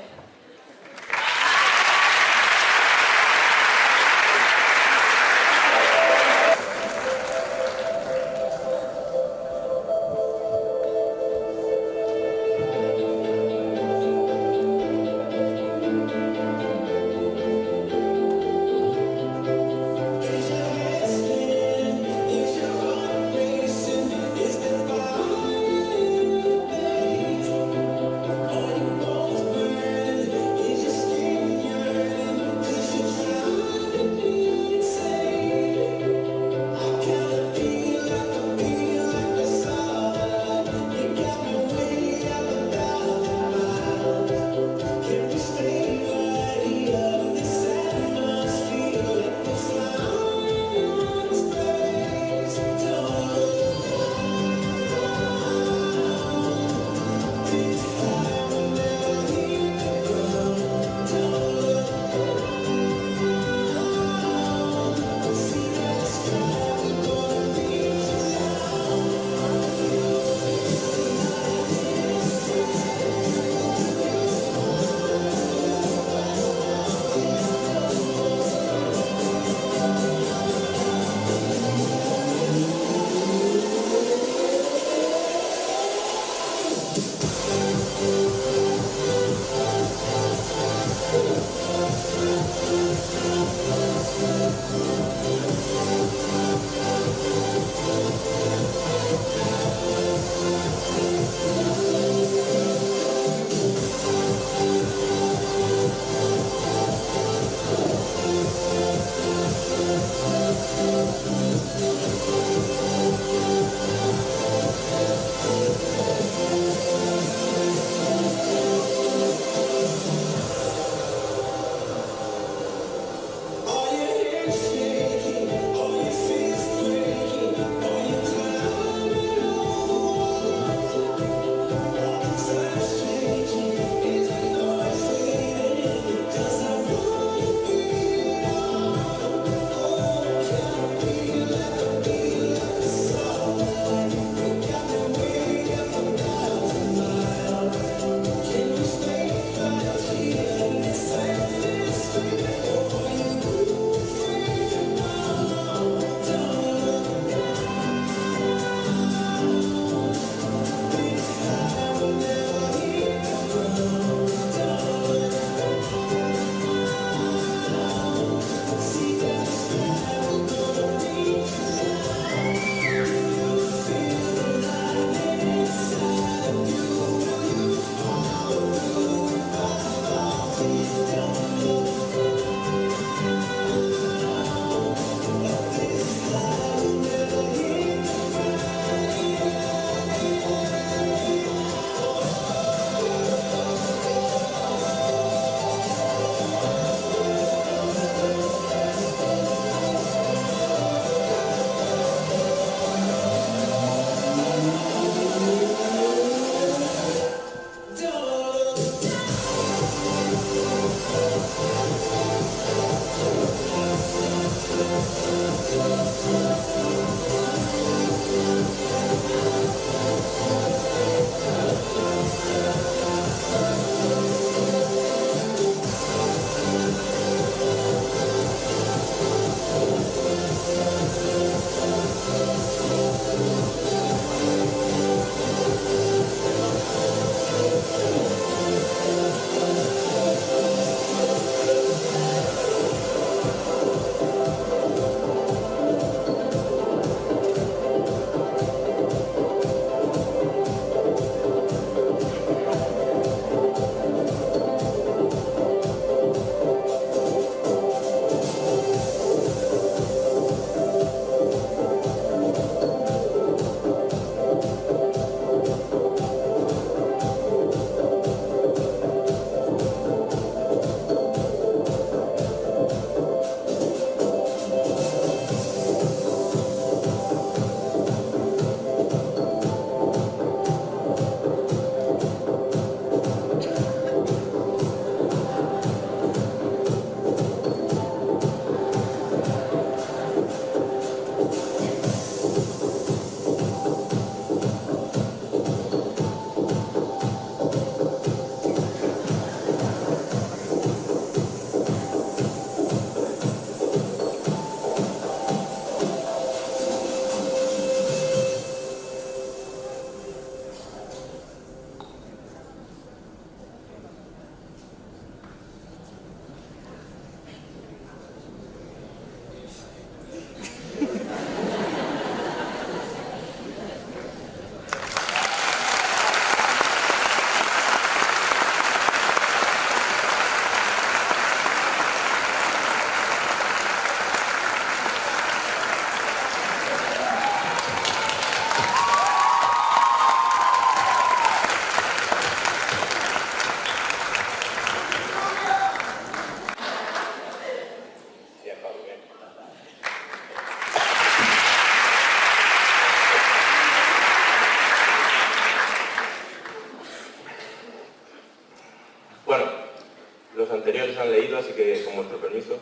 S11: los anteriores han leído, así que con vuestro permiso.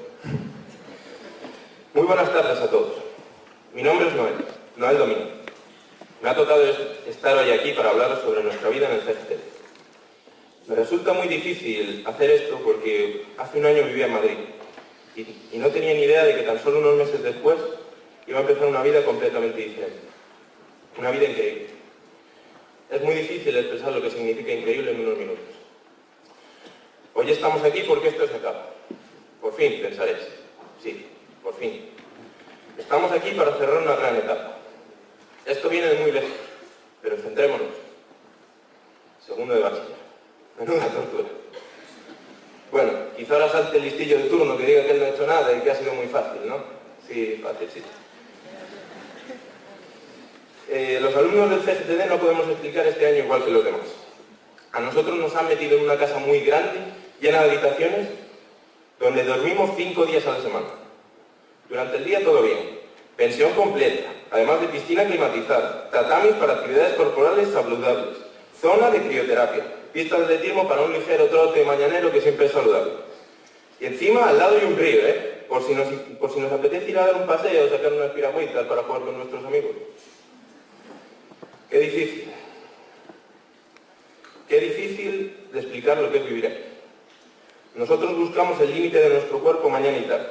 S11: Muy buenas tardes a todos. Mi nombre es Noel Domingo. Me ha tocado estar hoy aquí para hablaros sobre nuestra vida en el CGT. Me resulta muy difícil hacer esto porque hace un año vivía en Madrid y no tenía ni idea de que tan solo unos meses después iba a empezar una vida completamente diferente. Una vida increíble. Es muy difícil expresar lo que significa increíble en unos minutos. Hoy estamos aquí porque esto se acaba. Por fin, pensaréis. Sí, por fin. Estamos aquí para cerrar una gran etapa. Esto viene de muy lejos, pero centrémonos. Segundo de bachiller. Menuda tortura. Bueno, quizá ahora salte el listillo de turno que diga que él no ha hecho nada y que ha sido muy fácil, ¿no? Sí, fácil, sí. Los alumnos del CGTD no podemos explicar este año igual que los demás. A nosotros nos han metido en una casa muy grande, llena de habitaciones, donde dormimos 5 días a la semana. Durante el día todo bien. Pensión completa, además de piscina climatizada, tatamis para actividades corporales saludables, zona de crioterapia, pista de atletismo para un ligero trote mañanero que siempre es saludable. Y encima al lado hay un río, por si nos apetece ir a dar un paseo o sacar unas piragüitas para jugar con nuestros amigos. Qué difícil. Qué difícil de explicar lo que es vivir aquí. Nosotros buscamos el límite de nuestro cuerpo mañana y tarde.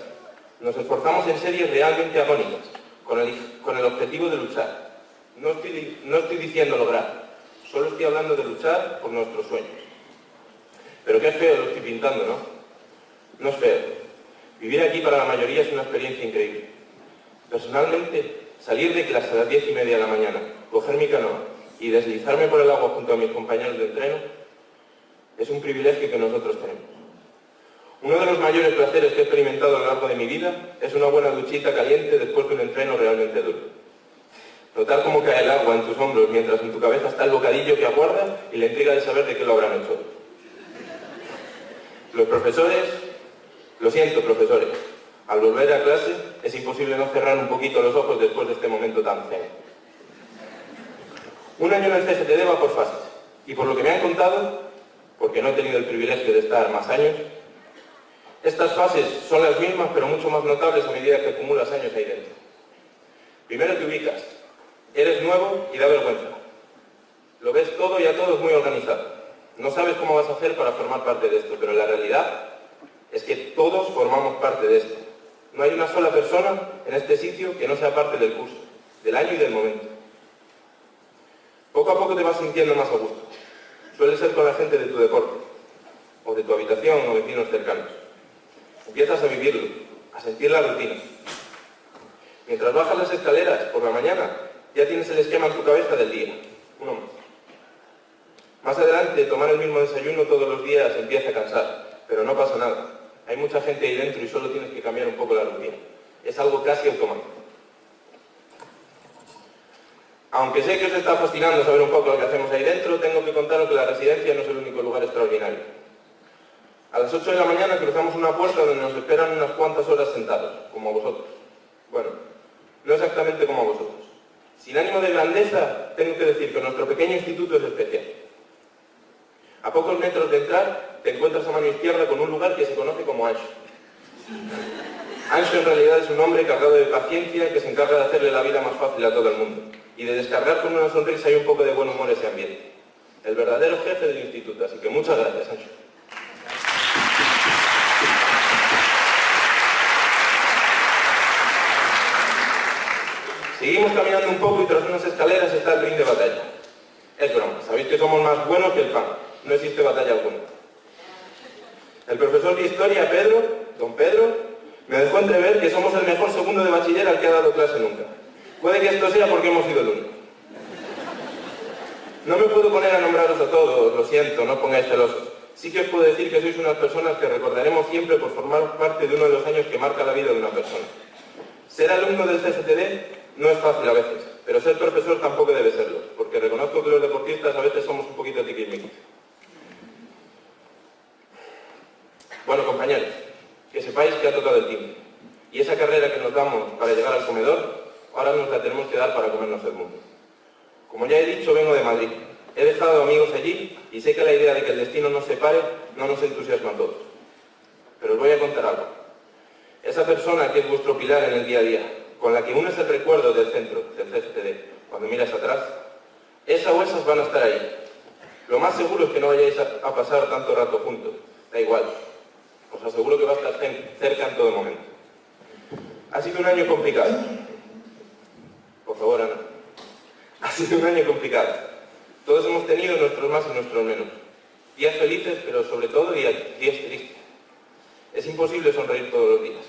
S11: Nos esforzamos en series realmente agónicas, con el objetivo de luchar. No estoy diciendo lograr, solo estoy hablando de luchar por nuestros sueños. Pero qué feo lo estoy pintando, ¿no? No es feo. Vivir aquí para la mayoría es una experiencia increíble. Personalmente, salir de clase a las 10:30 de la mañana, coger mi canoa y deslizarme por el agua junto a mis compañeros de entreno es un privilegio que nosotros tenemos. Uno de los mayores placeres que he experimentado a lo largo de mi vida es una buena duchita caliente después de un entreno realmente duro. Notar cómo cae el agua en tus hombros mientras en tu cabeza está el bocadillo que aguarda y la intriga de saber de qué lo habrán hecho. Los profesores, lo siento profesores, al volver a clase es imposible no cerrar un poquito los ojos después de este momento tan feo. Un año en el CGTD va por fases y por lo que me han contado, porque no he tenido el privilegio de estar más años, estas fases son las mismas pero mucho más notables a medida que acumulas años ahí dentro. Primero te ubicas, eres nuevo y da vergüenza. Lo ves todo y a todos muy organizado. No sabes cómo vas a hacer para formar parte de esto, pero la realidad es que todos formamos parte de esto. No hay una sola persona en este sitio que no sea parte del curso, del año y del momento. Poco a poco te vas sintiendo más a gusto. Suele ser con la gente de tu deporte, o de tu habitación o vecinos cercanos. Empiezas a vivirlo, a sentir la rutina. Mientras bajas las escaleras por la mañana, ya tienes el esquema en tu cabeza del día, uno más. Más adelante, tomar el mismo desayuno todos los días empieza a cansar, pero no pasa nada. Hay mucha gente ahí dentro y solo tienes que cambiar un poco la rutina. Es algo casi automático. Aunque sé que os está fascinando saber un poco lo que hacemos ahí dentro, tengo que contaros que la residencia no es el único lugar extraordinario. A las 8 de la mañana cruzamos una puerta donde nos esperan unas cuantas horas sentados, como a vosotros. Bueno, no exactamente como a vosotros. Sin ánimo de grandeza, tengo que decir que nuestro pequeño instituto es especial. A pocos metros de entrar, te encuentras a mano izquierda con un lugar que se conoce como Anxo. Anxo en realidad es un hombre cargado de paciencia que se encarga de hacerle la vida más fácil a todo el mundo y de descargar con una sonrisa y un poco de buen humor ese ambiente. El verdadero jefe del instituto, así que muchas gracias, Anxo. Seguimos caminando un poco y tras unas escaleras está el ring de batalla. Es broma, sabéis que somos más buenos que el pan. No existe batalla alguna. El profesor de historia, don Pedro, me dejó entrever que somos el mejor segundo de bachiller al que ha dado clase nunca. Puede que esto sea porque hemos sido el único. No me puedo poner a nombraros a todos, lo siento, no os pongáis celosos. Sí que os puedo decir que sois unas personas que recordaremos siempre por formar parte de uno de los años que marca la vida de una persona. Ser alumno del CGTD no es fácil a veces, pero ser profesor tampoco debe serlo, porque reconozco que los deportistas a veces somos un poquito tiquismiquis. Bueno, compañeros, que sepáis que ha tocado el timbre. Y esa carrera que nos damos para llegar al comedor, ahora nos la tenemos que dar para comernos el mundo. Como ya he dicho, vengo de Madrid. He dejado amigos allí y sé que la idea de que el destino nos separe no nos entusiasma a todos. pero os voy a contar algo. Esa persona que es vuestro pilar en el día a día, con la que unes el recuerdo del centro, del CCTD, cuando miras atrás, esa o esas van a estar ahí. Lo más seguro es que no vayáis a pasar tanto rato juntos, da igual. Os aseguro que va a estar cerca en todo momento. Ha sido un año complicado. Por favor, Ana. Ha sido un año complicado. Todos hemos tenido nuestros más y nuestros menos. Días felices, pero sobre todo días tristes. Es imposible sonreír todos los días.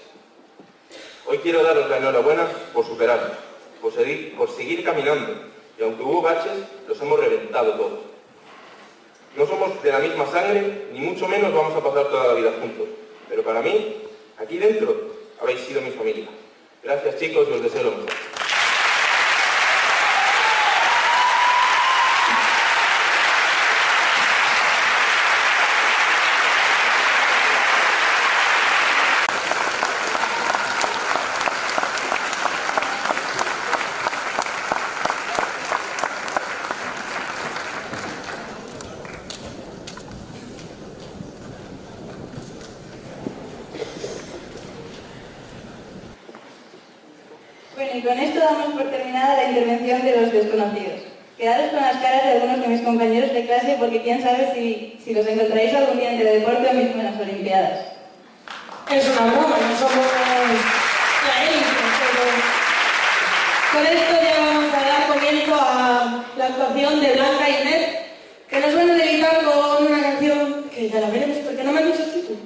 S11: Hoy quiero daros la enhorabuena por superarlo, por seguir caminando. Y aunque hubo baches, los hemos reventado todos. No somos de la misma sangre, ni mucho menos vamos a pasar toda la vida juntos. Pero para mí, aquí dentro, habéis sido mi familia. Gracias, chicos, y os deseo lo mejor.
S9: Bueno, y con esto damos por terminada la intervención de los desconocidos. Quedaros con las caras de algunos de mis compañeros de clase porque quién sabe si los encontraréis algún día en Teledeporte o mismo en las Olimpiadas.
S8: Es una broma, no somos la élite, pero con esto ya vamos a dar comienzo a la actuación de Blanca y Inés, que nos van a dedicar con una canción que ya la veremos porque no me han dicho el título.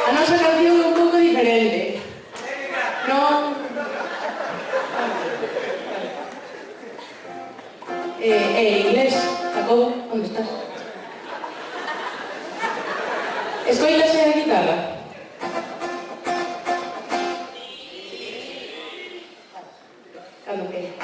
S8: A nuestra canción un poco diferente. No. Inglés, Jacobo, ¿dónde estás? ¿Escoitas a guitarra? Cando que.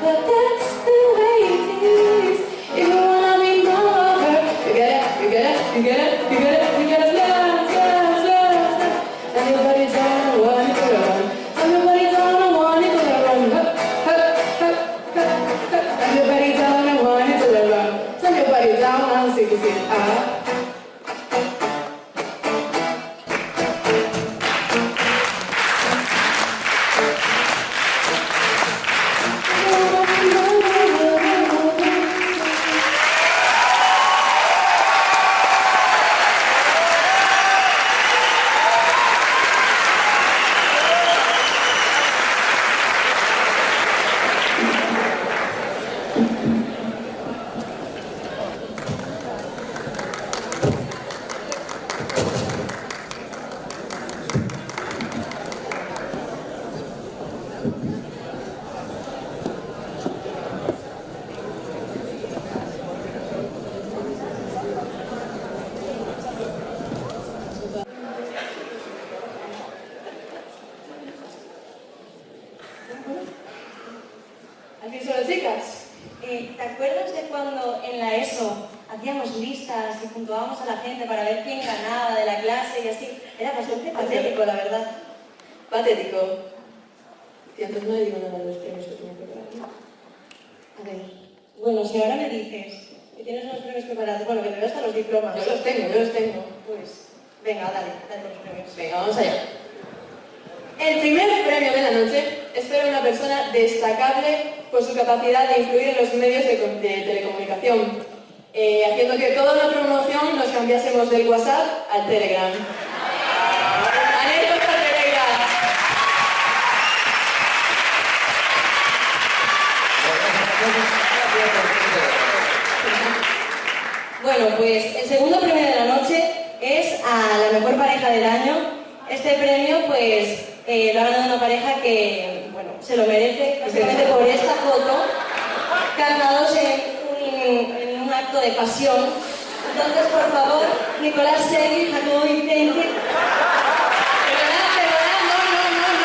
S8: But that's the way it is. If you wanna be my lover, you gotta
S4: decir A. ¿Aquí solo chicas?
S5: ¿Te acuerdas de cuando en la ESO hacíamos listas y puntuábamos a la gente para ver quién ganaba de la clase y así? Era bastante patético, la verdad.
S4: Patético. Y antes no le digo nada de los premios que tenía preparados.
S5: A ver, bueno, si ahora me dices que tienes unos premios preparados, bueno, que te doy hasta los diplomas.
S4: Yo los tengo.
S5: Pues, venga, dale los premios.
S4: Venga, vamos allá. El primer premio de la noche es para una persona destacable por su capacidad de influir en los medios de telecomunicación, haciendo que toda una promoción nos cambiásemos del WhatsApp al Telegram. ¡Anécdota Telegram!
S5: Bueno, pues el segundo premio de la noche es a la mejor pareja del año. Este premio, pues, lo ha ganado una pareja que, bueno, se lo merece, básicamente por esta foto, cantados en un acto de pasión. Entonces, por favor, Nicolás Segui, Jacobo Vicente.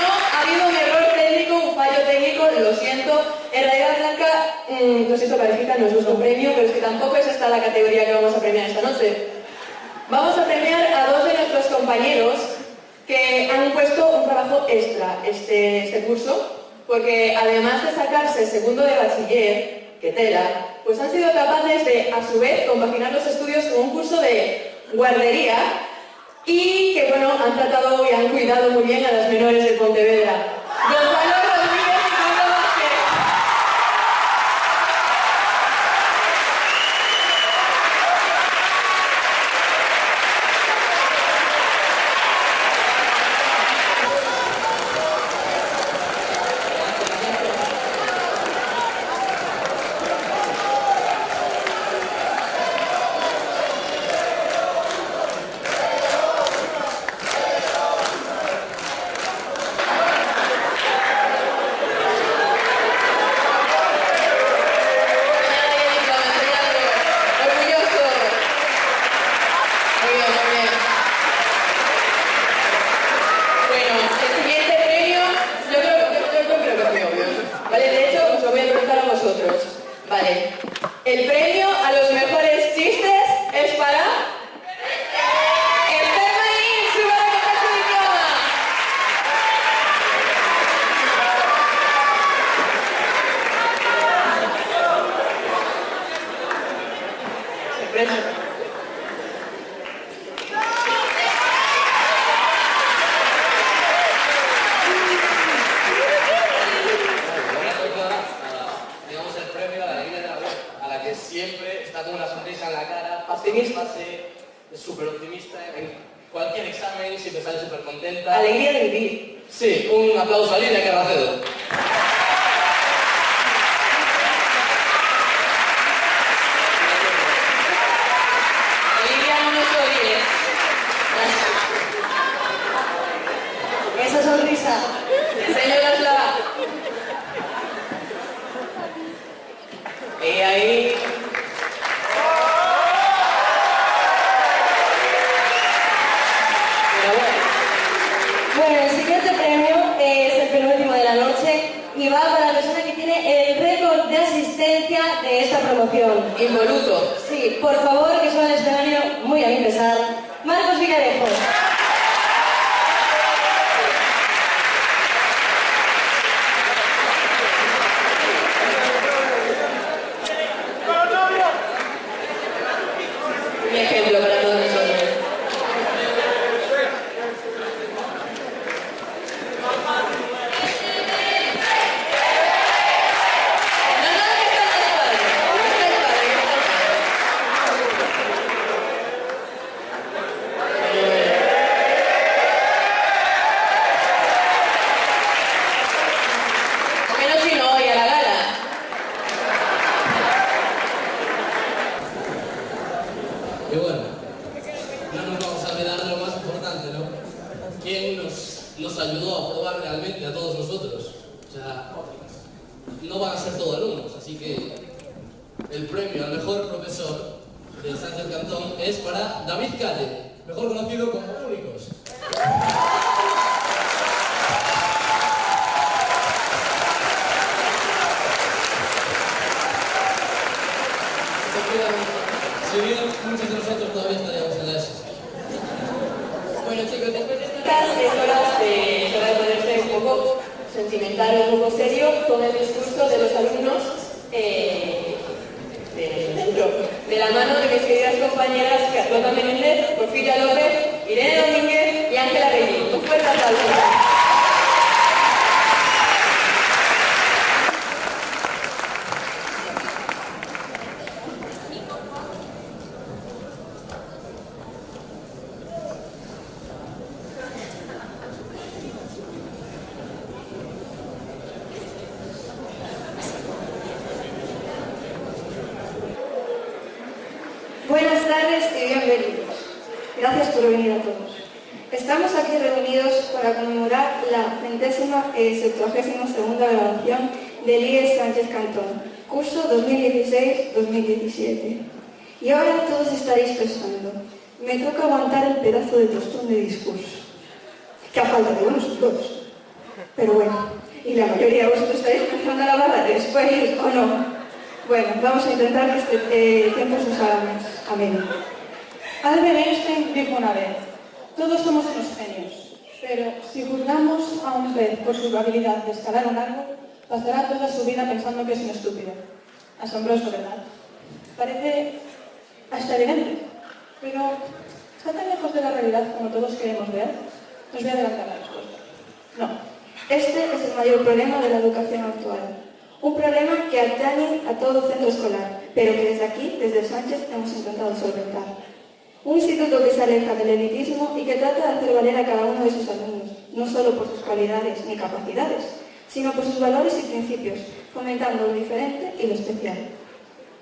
S4: No. Ha habido un error técnico, un fallo técnico, lo siento. En realidad, Blanca, lo siento, parejita, no es nuestro premio, pero es que tampoco es esta la categoría que vamos a premiar esta noche. Vamos a premiar a dos de nuestros compañeros que han puesto un trabajo extra este curso, porque además de sacarse el segundo de bachiller, que tela, pues han sido capaces de, a su vez, compaginar los estudios con un curso de guardería y que, bueno, han tratado y han cuidado muy bien a las menores de Pontevedra. Gonzalo Rodríguez y Pablo Vázquez. Vale. El premio a los mejores chistes es para Esther Marín, suba a recoger su diploma. Sorpresa.
S10: Siempre está con una sonrisa en la cara, pase, es súper optimista en cualquier examen, siempre sale súper contenta.
S4: Alegría de vivir.
S10: Sí, un aplauso a Lidia Carracedo.
S4: Lidia, no nos olvides.
S5: Esa sonrisa.
S4: Enséñanosla. Y ahí.
S5: Bueno, el siguiente premio es el penúltimo de la noche y va para la persona que tiene el récord de asistencia de esta promoción.
S4: Involuto.
S5: Sí, por favor, que suba al escenario muy a mi pesar. Marcos Villarejo.
S4: ejemplo para todos nosotros.
S10: Y bueno, no nos vamos a olvidar de lo más importante, ¿no? ¿Quién nos ayudó a aprobar realmente a todos nosotros? O sea, no van a ser todos alumnos, así que el premio al mejor profesor del Sánchez Cantón es para David Calle, mejor conocido como Únicos. Si bien muchos de nosotros todavía estaríamos en la ESO.
S4: Bueno chicos, después de estas es hora de ponerse un poco sentimental, un poco serio con el discurso de los alumnos del centro. De la mano de mis queridas compañeras Carlota Menéndez, Porfiria López, Irene Domínguez y Ángela Bellín. Un fuerte aplauso.
S12: Buenas tardes y bienvenidos. Gracias por venir a todos. Estamos aquí reunidos para conmemorar la 172ª evaluación del IES Sánchez Cantón, curso 2016-2017. Y ahora todos estaréis pensando, me toca aguantar el pedazo de tostón de discurso, que a falta de unos dos. Pero bueno, y la mayoría de vosotros estaréis pensando la barra después, ¿o no? Bueno, vamos a intentar que este tiempo se os haga más ameno.
S8: Albert Einstein dijo una vez, todos somos unos genios, pero si juzgamos a un pez por su habilidad de escalar un árbol, pasará toda su vida pensando que es un estúpido. Asombroso, ¿verdad? Parece hasta evidente, pero ¿está tan lejos de la realidad como todos queremos ver? Os voy a adelantar la respuesta. No.
S12: Este es el mayor problema de la educación actual. Un problema que atañe a todo centro escolar, pero que desde aquí, desde Sánchez, hemos intentado solventar. Un instituto que se aleja del elitismo y que trata de hacer valer a cada uno de sus alumnos, no solo por sus cualidades ni capacidades, sino por sus valores y principios, fomentando lo diferente y lo especial.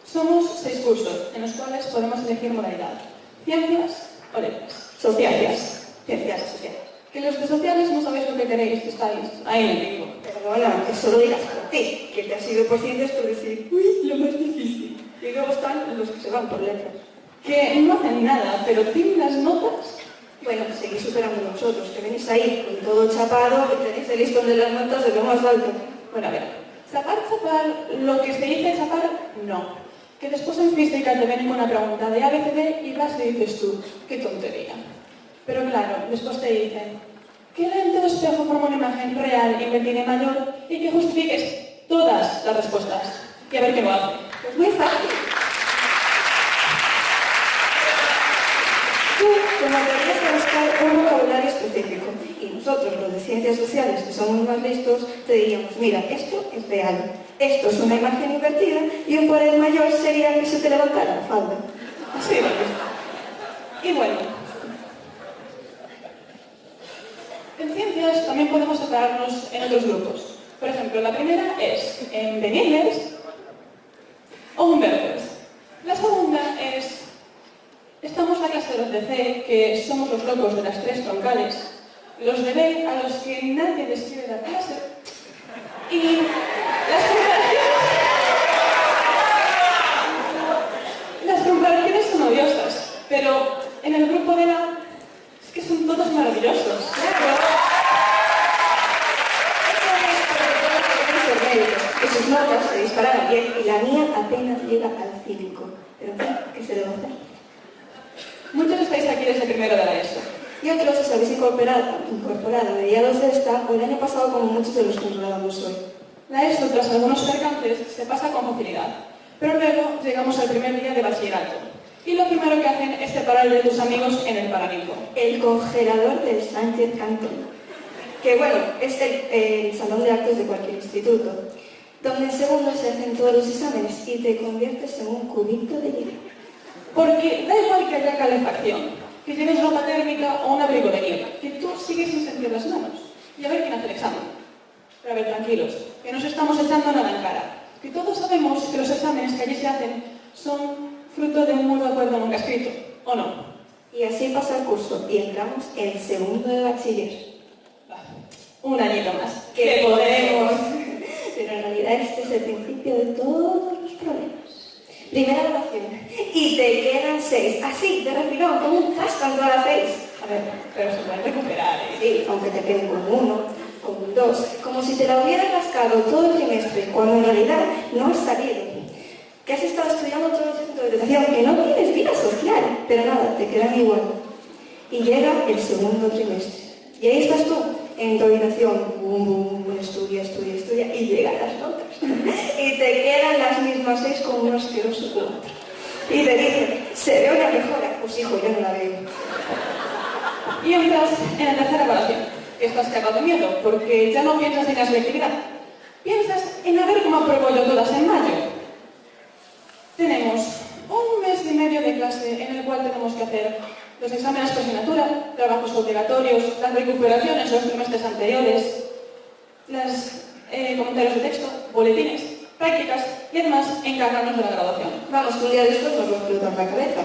S8: Somos 6 cursos, en los cuales podemos elegir modalidad. Ciencias o letras. Sociales. Ciencias sociales. Que los de sociales no sabéis lo que queréis, estáis ahí en el limbo.
S12: Perdona, eso lo digas por ti, que te has ido por ciencias por decir, uy, lo más difícil. Y luego están los que se van por letras.
S8: Que no hacen nada, pero tienen las notas.
S12: Bueno, seguís superando vosotros, que venís ahí con todo chapado y tenéis el listón de las notas de lo más alto.
S8: Bueno, a ver, chapar, lo que se dice chapar, no. Que después en física te vienen con una pregunta de ABCD y vas y dices tú, qué tontería. Pero claro, después te dicen, ¿qué lente de espejo forma una imagen real y me tiene mayor? Y que justifiques todas las respuestas. Y a ver qué lo hace.
S12: Pues muy fácil. Tú, como deberías de buscar un vocabulario específico, y nosotros, los de ciencias sociales, que somos más listos, te diríamos, mira, esto es real, esto es una imagen invertida, y un poder mayor sería que se te levantara la falda.
S8: Así de está. Y bueno, en ciencias también podemos separarnos en otros grupos. Por ejemplo, la primera es en Benítez o Humbertos. La segunda es, estamos la clase de los de C, que somos los locos de las 3 troncales, los de B, a los que nadie les quiere dar clase, y las comparaciones son odiosas, pero en el grupo de la es que son todos maravillosos.
S12: Que sus notas se disparan bien y la mía apenas llega al 5. Pero en fin, ¿qué se debe hacer?
S8: Muchos estáis aquí desde primero de la ESO.
S12: Y otros os habéis incorporado a mediados de esta o el año pasado como muchos de los que enrolábamos hoy.
S8: La ESO, tras algunos percances, se pasa con facilidad. Pero luego llegamos al primer día de bachillerato.
S4: y lo primero que hacen es separar de tus amigos en el paraninfo.
S12: El congelador del Sánchez Cantón, que bueno, es el salón de actos de cualquier instituto, donde en segundo se hacen todos los exámenes y te conviertes en un cubito de hielo.
S4: Porque da igual que haya calefacción, que lleves ropa térmica o un abrigo de nieve, que tú sigues sin sentir las manos. Y a ver quién hace el examen. Pero a ver, tranquilos, que nos estamos echando nada en cara. Que todos sabemos que los exámenes que allí se hacen son fruto de un mutuo acuerdo nunca escrito, ¿o no?
S12: Y así pasa el curso y entramos en segundo de bachiller.
S4: Un añito más.
S12: ¡Que podemos! Pero en realidad este es el principio de todos los problemas. Primera evaluación. Y te quedan 6. Así, de refilón, como un zasca en toda la face.
S4: A ver, pero se pueden recuperar, ¿eh?
S12: Sí, aunque te queden con 1, con 2. Como si te la hubieras rascado todo el trimestre, cuando en realidad no has salido. Que has estado estudiando todo el centro de educación, que no tienes vida social. Pero nada, te quedan igual. Y llega el segundo trimestre. Y ahí estás tú, en tu habitación, estudia, y llegan las notas. Y te quedan las mismas 6 con un asqueroso 4. Y te dicen, ¿se ve una mejora? Pues hijo, yo no la veo.
S4: Y entras en la tercera evaluación. Estás cagado de miedo, porque ya no piensas en la selectividad. Piensas en a ver cómo apruebo yo todas en mayo. Tenemos un mes y medio de clase en el cual tenemos que hacer los exámenes por asignatura, trabajos obligatorios, las recuperaciones de los trimestres anteriores, los comentarios de texto, boletines, prácticas y además encargarnos de la graduación.
S12: Vamos, que un día después nos va a explotar la cabeza.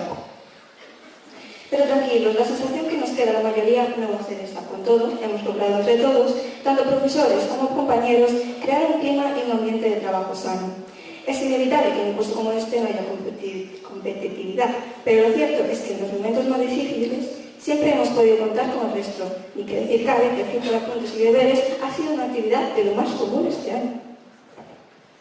S12: Pero tranquilos, la sensación que nos queda a la mayoría no va a ser esa. Con todo, hemos logrado entre todos, tanto profesores como compañeros, crear un clima y un ambiente de trabajo sano. Es inevitable que en un curso como este no haya competitividad, pero lo cierto es que en los momentos más difíciles siempre hemos podido contar con el resto, y que decir cabe que el centro de apuntes y deberes ha sido una actividad de lo más común este año.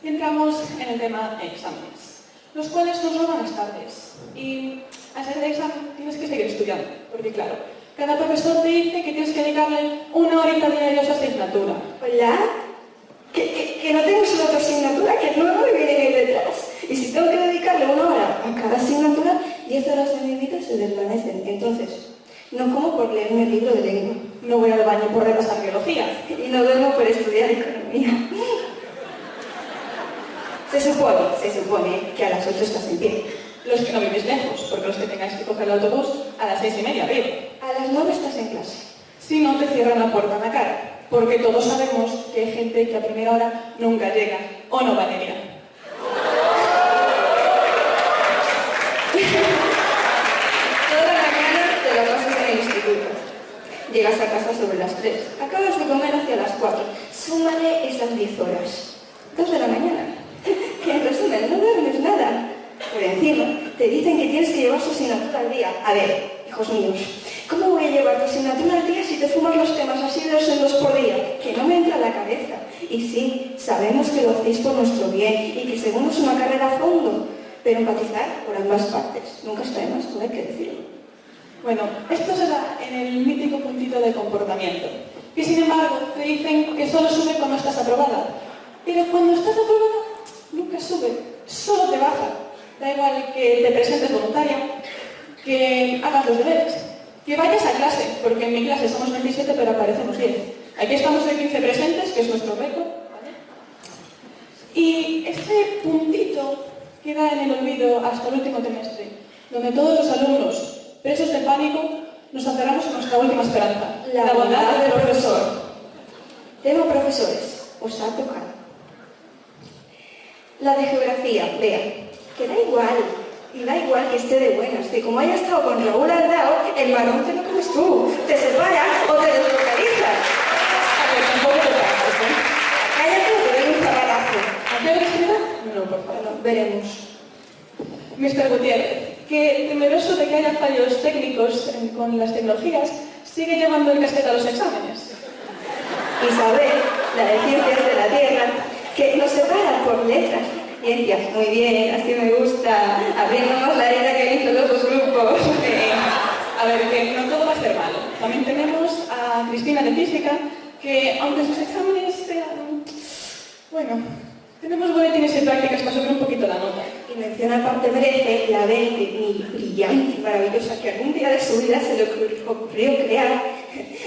S4: Y entramos en el tema de exámenes, los cuales nos roban las tardes. Y al salir del examen tienes que seguir estudiando, porque claro, cada profesor te dice que tienes que dedicarle 1 horita diaria a su asignatura.
S12: ¿Hola? Que no tengo solo otra asignatura, que no me vienen ahí detrás. Y si tengo que dedicarle 1 hora a cada asignatura, 10 horas de mi vida se desvanecen. Entonces, no como por leerme el libro de lengua.
S4: No voy al baño por repasar biología.
S12: Y no duermo por estudiar economía. Se supone que a las 8 estás en pie.
S4: Los que no vivís lejos, porque los que tengáis que coger el autobús a las 6:30 arriba.
S12: A las 9 estás en clase.
S4: Si no te cierran la puerta en la cara. Porque todos sabemos que hay gente que a primera hora nunca llega, ¿o no, Valeria?
S12: Toda la mañana te la pasas en el instituto. Llegas a casa sobre las 3. Acabas de comer hacia las 4. Súmale esas 10 horas. 2 de la mañana. Que en resumen, no duermes nada. Por encima, te dicen que tienes que llevar su asignatura al día. A ver, hijos míos, ¿cómo voy a llevar tu asignatura al día si te fumas los temas así de 2 en 2 por día? Que no me entra en la cabeza. Y sí, sabemos que lo hacéis por nuestro bien y que según es una carrera a fondo, pero empatizar por ambas partes. Nunca está de más, todo hay que decirlo.
S4: Bueno, esto se da en el mítico puntito de comportamiento, que sin embargo te dicen que solo sube cuando estás aprobada. Pero cuando estás aprobada, nunca sube, solo te baja. Da igual que te presentes voluntaria, que hagas los deberes, que vayas a clase, porque en mi clase somos 27 pero aparecemos 10. Aquí estamos de 15 presentes, que es nuestro récord, ¿vale? Y ese puntito queda en el olvido hasta el último trimestre, donde todos los alumnos, presos de pánico, nos aferramos a nuestra última esperanza, la bondad del profesor.
S12: Tema profesores, os ha tocado. La de geografía, vea, que da igual, y da igual que esté de buenas, que como haya estado con Raúl al lado, el marrón te lo comes tú, te separas o te deslocalizas.
S4: A ver, tampoco te pases, ¿eh?
S12: Cállate o te doy un zabalazo.
S4: ¿A qué velocidad? No, por favor.
S12: Bueno, veremos.
S4: Mr. Gutiérrez, que temeroso de que haya fallos técnicos con las tecnologías, sigue llevando el casquete a los exámenes.
S12: Isabel, la de Ciencias de la Tierra, que nos separa por letras. Ciencias, muy bien, así me gusta. Abriéndonos la herida que hizo los dos grupos.
S4: A ver, que no todo va a ser malo. También tenemos a Cristina de Física, que aunque sus exámenes sean... Bueno, tenemos boletines y prácticas para subir un poquito la nota.
S12: Y mención aparte merece la mente brillante y maravillosa que algún día de su vida se le ocurrió crear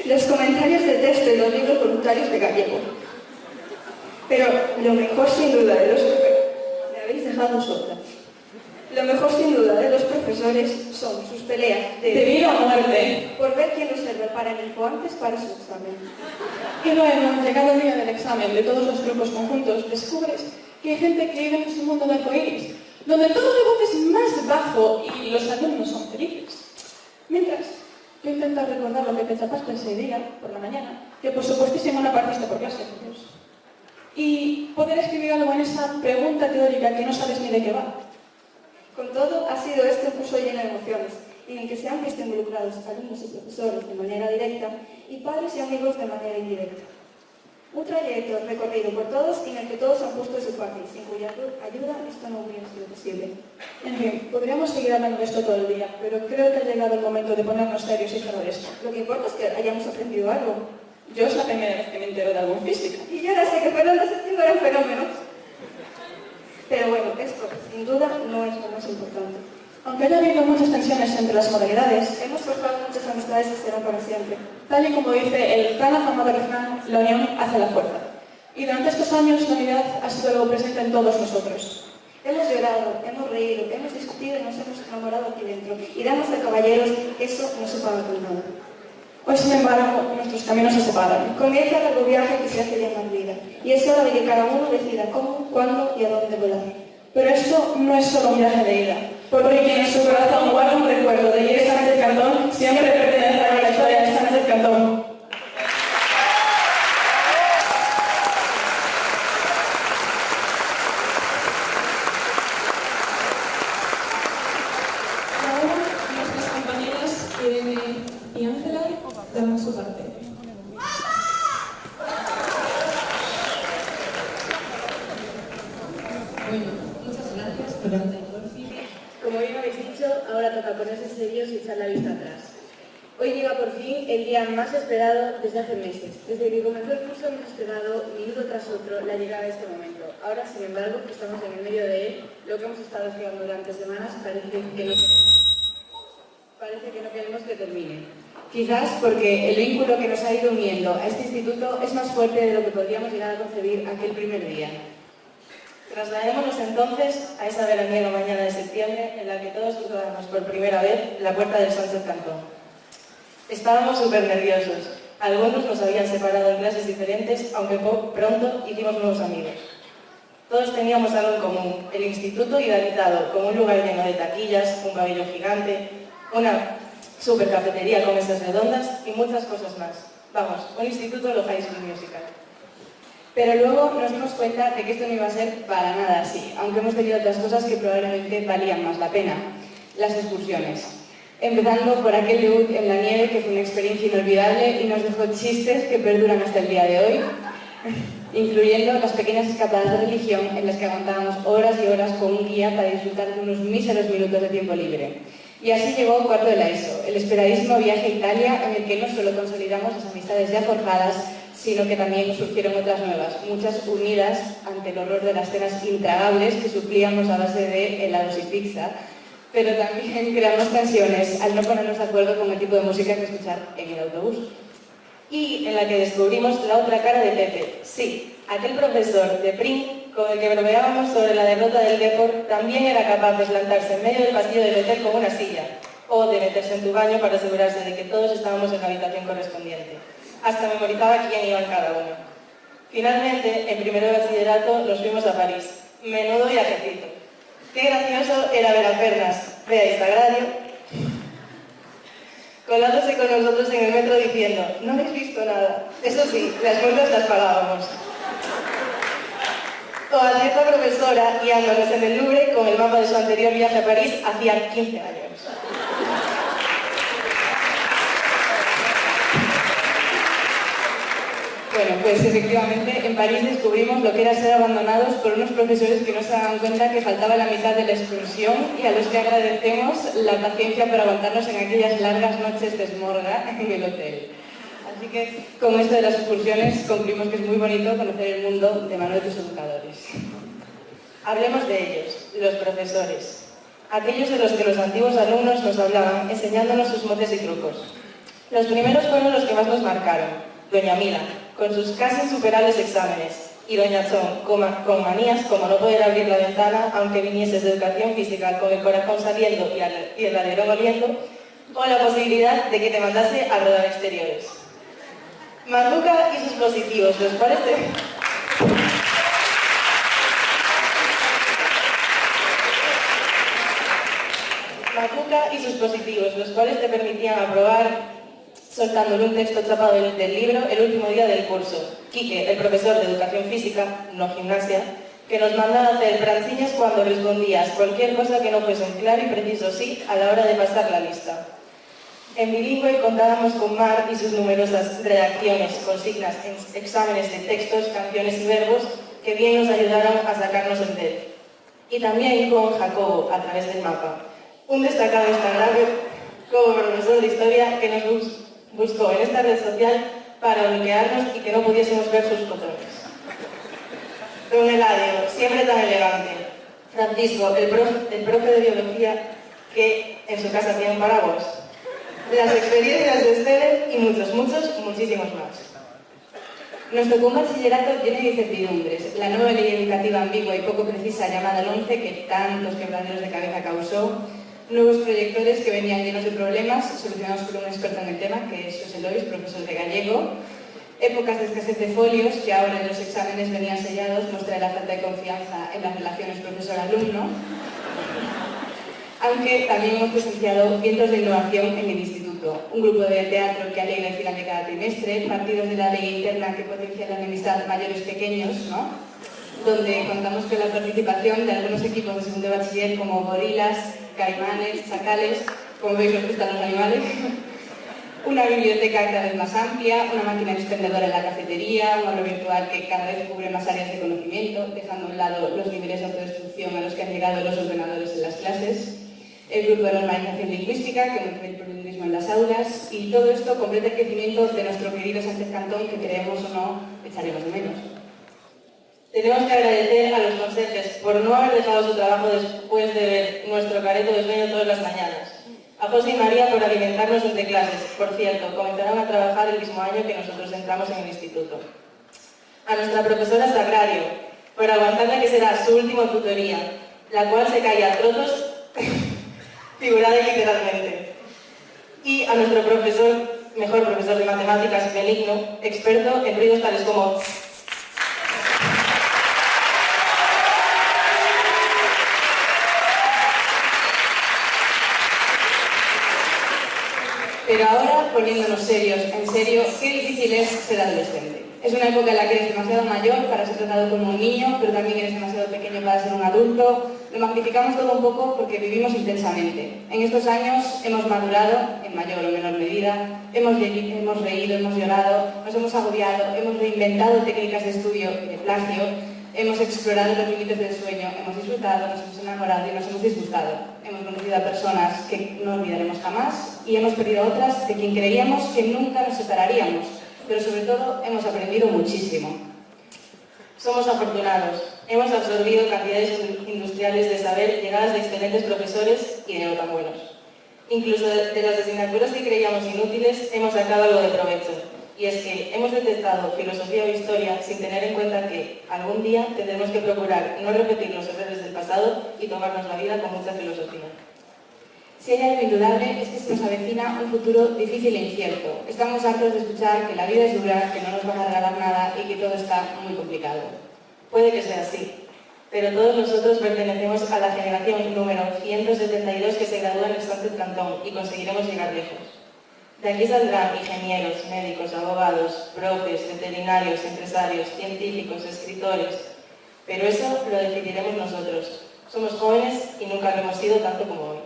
S12: los comentarios de texto y los libros voluntarios de gallego. Pero lo mejor sin duda de los me habéis dejado sola. Lo mejor sin duda de los profesores son sus peleas
S8: de vida o muerte
S12: por ver quién los prepara el info antes para su examen.
S8: Y luego, llegado el día del examen de todos los grupos conjuntos, descubres que hay gente que vive en su mundo de arcoíris, donde todo de voz es más bajo y los alumnos son felices. Mientras, tú intentas recordar lo que te chapaste ese día, por la mañana, que por supuestísimo no partiste por clase, por Dios. Y poder escribir algo en esa pregunta teórica que no sabes ni de qué va.
S12: Con todo, ha sido este un curso lleno de emociones, en el que se han visto involucrados alumnos y profesores de manera directa y padres y amigos de manera indirecta. Un trayecto recorrido por todos y en el que todos han puesto de su parte, sin cuya ayuda esto no hubiera sido posible.
S8: En fin, podríamos seguir hablando de esto todo el día, pero creo que ha llegado el momento de ponernos serios y cerrar esto.
S12: Lo que importa es que hayamos aprendido algo.
S8: Yo es la primera vez que me entero de algo en física.
S12: Y yo no sé que Fernando VII era un fenómeno. Pero bueno, esto, sin duda, no es lo más importante.
S8: Aunque haya habido muchas tensiones entre las modalidades,
S12: hemos forjado muchas amistades que serán para siempre.
S8: Tal y como dice el tan afamado refrán, la unión hace la fuerza. Y durante estos años la unidad ha sido algo presente en todos nosotros.
S12: Hemos llorado, hemos reído, hemos discutido y nos hemos enamorado aquí dentro. Y damas de caballeros, eso no se paga con nada.
S8: Hoy, sin embargo, nuestros caminos se separan.
S12: Comienza el largo viaje que se hace llamar vida. Y es hora de que cada uno decida cómo, cuándo y a dónde volar.
S8: Pero esto no es solo un viaje de ida, porque quien en su corazón guarda un recuerdo de Iris Sánchez Cantón siempre pertenece a la historia de Sánchez Cantón. Ahora nuestras compañeras Irene y Ángela darán su parte.
S13: Como bien habéis dicho, ahora toca ponerse serios y echar la vista atrás. Hoy llega por fin el día más esperado desde hace meses. Desde que comenzó el curso hemos esperado, minuto tras otro, la llegada de este momento. Ahora, sin embargo, que estamos en el medio de él, lo que hemos estado esperando durante semanas parece que no queremos que termine. Quizás porque el vínculo que nos ha ido uniendo a este instituto es más fuerte de lo que podríamos llegar a concebir aquel primer día.
S5: Trasladémonos entonces a esa veraniega mañana de septiembre en la que todos cruzábamos por primera vez la puerta del Sánchez Cantón. Estábamos súper nerviosos. Algunos nos habían separado en clases diferentes, aunque pronto hicimos nuevos amigos. Todos teníamos algo en común, el instituto idealizado como un lugar lleno de taquillas, un pabellón gigante, una super cafetería con mesas redondas y muchas cosas más. Vamos, un instituto de lo High School Musical. Pero luego nos dimos cuenta de que esto no iba a ser para nada así, aunque hemos tenido otras cosas que probablemente valían más la pena. Las excursiones. Empezando por aquel debut en la nieve, que fue una experiencia inolvidable y nos dejó chistes que perduran hasta el día de hoy, incluyendo las pequeñas escapadas de religión en las que aguantábamos horas y horas con un guía para disfrutar de unos míseros minutos de tiempo libre. Y así llegó cuarto de la ESO, el esperadísimo viaje a Italia en el que no solo consolidamos las amistades ya forjadas, sino que también surgieron otras nuevas, muchas unidas ante el horror de las cenas intragables que suplíamos a base de helados y pizza, pero también creamos tensiones al no ponernos de acuerdo con el tipo de música que escuchar en el autobús. Y en la que descubrimos la otra cara de Pepe. Sí, aquel profesor de PRIN con el que bromeábamos sobre la derrota del Depor también era capaz de plantarse en medio del pasillo del hotel con una silla, o de meterse en tu baño para asegurarse de que todos estábamos en la habitación correspondiente. Hasta memorizaba quién iba en cada uno. Finalmente, en primero de bachillerato, nos fuimos a París. Menudo viajecito. Qué gracioso era ver a Pernas, vea Instagradio, colándose con nosotros en el metro diciendo: no habéis visto nada. Eso sí, las multas las pagábamos. O a cierta profesora guiándonos en el Louvre con el mapa de su anterior viaje a París hacía 15 años. Bueno, pues efectivamente en París descubrimos lo que era ser abandonados por unos profesores que no se daban cuenta que faltaba la mitad de la excursión y a los que agradecemos la paciencia por aguantarnos en aquellas largas noches de esmorga en el hotel. Así que con esto de las excursiones concluimos que es muy bonito conocer el mundo de mano de tus educadores.
S13: Hablemos de ellos, los profesores. Aquellos de los que los antiguos alumnos nos hablaban, enseñándonos sus motes y trucos. Los primeros fueron los que más nos marcaron. Doña Mila, con sus casi insuperables exámenes, y Doña Chon, con manías como no poder abrir la ventana, aunque vinieses de educación física con el corazón saliendo y el alerón oliendo, o la posibilidad de que te mandase a rodar exteriores. Manduca y sus positivos, los cuales te permitían aprobar soltándole un texto chapado del libro el último día del curso. Quique, el profesor de educación física, no gimnasia, que nos mandaba hacer pranciñas cuando respondías cualquier cosa que no fuese un claro y preciso sí a la hora de pasar la lista. En bilingüe contábamos con Mar y sus numerosas redacciones, consignas, exámenes de textos, canciones y verbos que bien nos ayudaron a sacarnos el 10. Y también con Jacobo, a través del mapa, un destacado instagramer como profesor de historia que nos buscó en esta red social para uniquearnos y que no pudiésemos ver sus fotones. Don Eladio, siempre tan elegante. Francisco, el profe de biología que en su casa tiene un paraguas. Las experiencias de ustedes y muchísimos más. Nos tocó un bachillerato lleno de incertidumbres. La nueva ley educativa ambigua y poco precisa llamada el 11, que tantos quebraderos de cabeza causó, nuevos proyectores que venían llenos de problemas, solucionados por un experto en el tema, que es José Lois, profesor de gallego, épocas de escasez de folios, que ahora en los exámenes venían sellados, muestra de la falta de confianza en las relaciones profesor-alumno, aunque también hemos presenciado vientos de innovación en el instituto, un grupo de teatro que alegra el final de cada trimestre, partidos de la ley interna que potencia la enemistad mayores-pequeños, ¿no?, donde contamos con la participación de algunos equipos de segundo de bachiller como gorilas, caimanes, chacales, como veis nos gustan los animales, una biblioteca cada vez más amplia, una máquina expendedora en la cafetería, un aula virtual que cada vez cubre más áreas de conocimiento, dejando a un lado los niveles de autodestrucción a los que han llegado los ordenadores en las clases, el grupo de normalización lingüística que mantiene el plurilingüismo en las aulas, y todo esto completa el crecimiento de nuestro querido Sánchez Cantón, que creemos o no echaremos de menos. Tenemos que agradecer a los conserjes por no haber dejado su trabajo después de ver nuestro careto de sueño todas las mañanas. A José y María por alimentarnos entre clases. Por cierto, comenzaron a trabajar el mismo año que nosotros entramos en el instituto. A nuestra profesora Sagrario por aguantarla que será su última tutoría, la cual se cae a trozos, figurada y literalmente. Y a nuestro mejor profesor de matemáticas, Benigno, experto en ruidos tales como Pero ahora, poniéndonos serios, en serio, qué difícil es ser adolescente. Es una época en la que eres demasiado mayor para ser tratado como un niño, pero también eres demasiado pequeño para ser un adulto. Lo magnificamos todo un poco porque vivimos intensamente. En estos años hemos madurado, en mayor o menor medida, hemos reído, hemos llorado, nos hemos agobiado, hemos reinventado técnicas de estudio y de plagio, hemos explorado los límites del sueño, hemos disfrutado, nos hemos enamorado y nos hemos disgustado. Hemos conocido a personas que no olvidaremos jamás y hemos perdido a otras de quien creíamos que nunca nos separaríamos, pero sobre todo hemos aprendido muchísimo. Somos afortunados, hemos absorbido cantidades industriales de saber llegadas de excelentes profesores y de no tan buenos. Incluso de las asignaturas que creíamos inútiles hemos sacado algo de provecho. Y es que hemos detectado filosofía o historia sin tener en cuenta que algún día tendremos que procurar no repetir los errores del pasado y tomarnos la vida con mucha filosofía. Si hay algo indudable es que se nos avecina un futuro difícil e incierto. Estamos hartos de escuchar que la vida es dura, que no nos van a regalar nada y que todo está muy complicado. Puede que sea así, pero todos nosotros pertenecemos a la generación número 172 que se gradúa en el Sánchez Cantón y conseguiremos llegar lejos. De aquí saldrán ingenieros, médicos, abogados, profes, veterinarios, empresarios, científicos, escritores. Pero eso lo decidiremos nosotros. Somos jóvenes y nunca lo hemos sido tanto como hoy.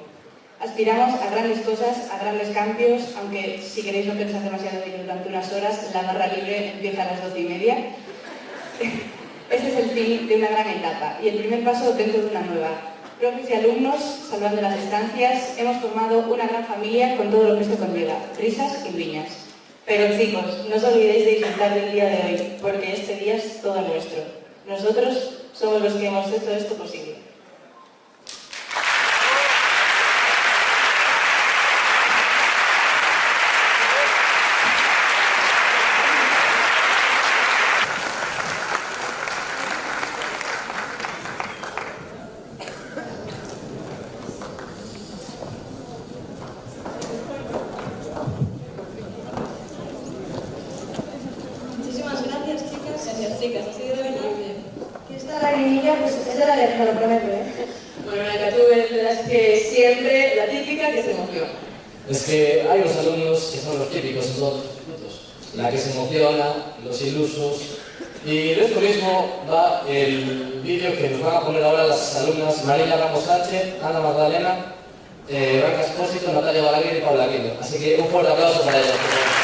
S13: Aspiramos a grandes cosas, a grandes cambios, aunque si queréis no pensar demasiado en ello durante unas horas, la barra libre empieza a las 12:30. Este es el fin de una gran etapa y el primer paso dentro de una nueva. Profes y alumnos, salvando las distancias, hemos formado una gran familia con todo lo que esto conlleva, risas y riñas. Pero chicos, no os olvidéis de disfrutar del día de hoy, porque este día es todo nuestro. Nosotros
S4: somos los que hemos hecho esto posible.
S9: Te lo prometo, ¿eh?
S4: Bueno, la tú verás que siempre la típica que se emociona.
S10: Es que hay unos alumnos que son los típicos en todos los institutos. La que se emociona, los ilusos. Y de esto mismo va el vídeo que nos van a poner ahora las alumnas Marila Ramos Sánchez, Ana Magdalena, Blanca Espósito, Natalia Balaguer y Paula Aquino. Así que un fuerte aplauso para ellas, por favor.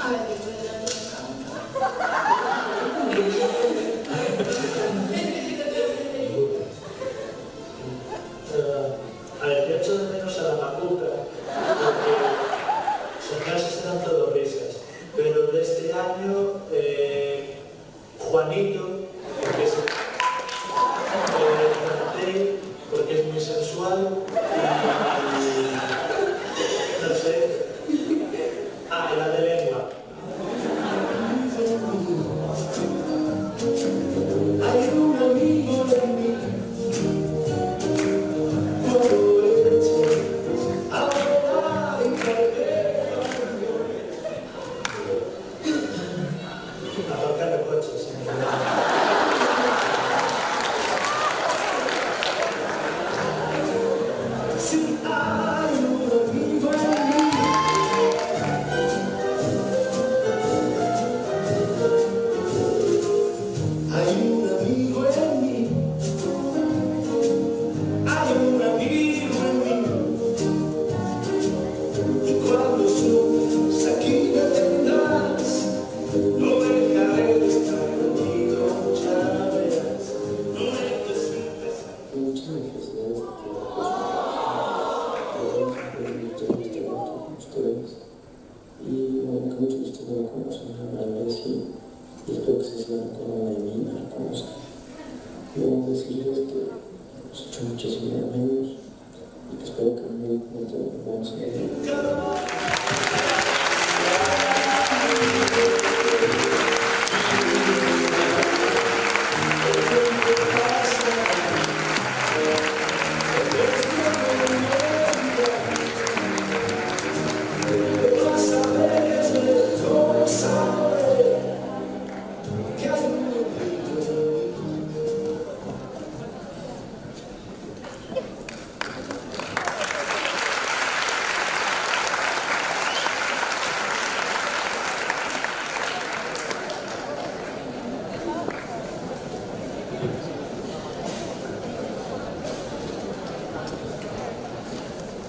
S14: A ver, yo echo de menos a la macuca, porque sus clases eran todo risas. Pero de este año, Juanito, que es porque es muy sensual y no sé. Ah, la de lengua. Hay un amigo de mí.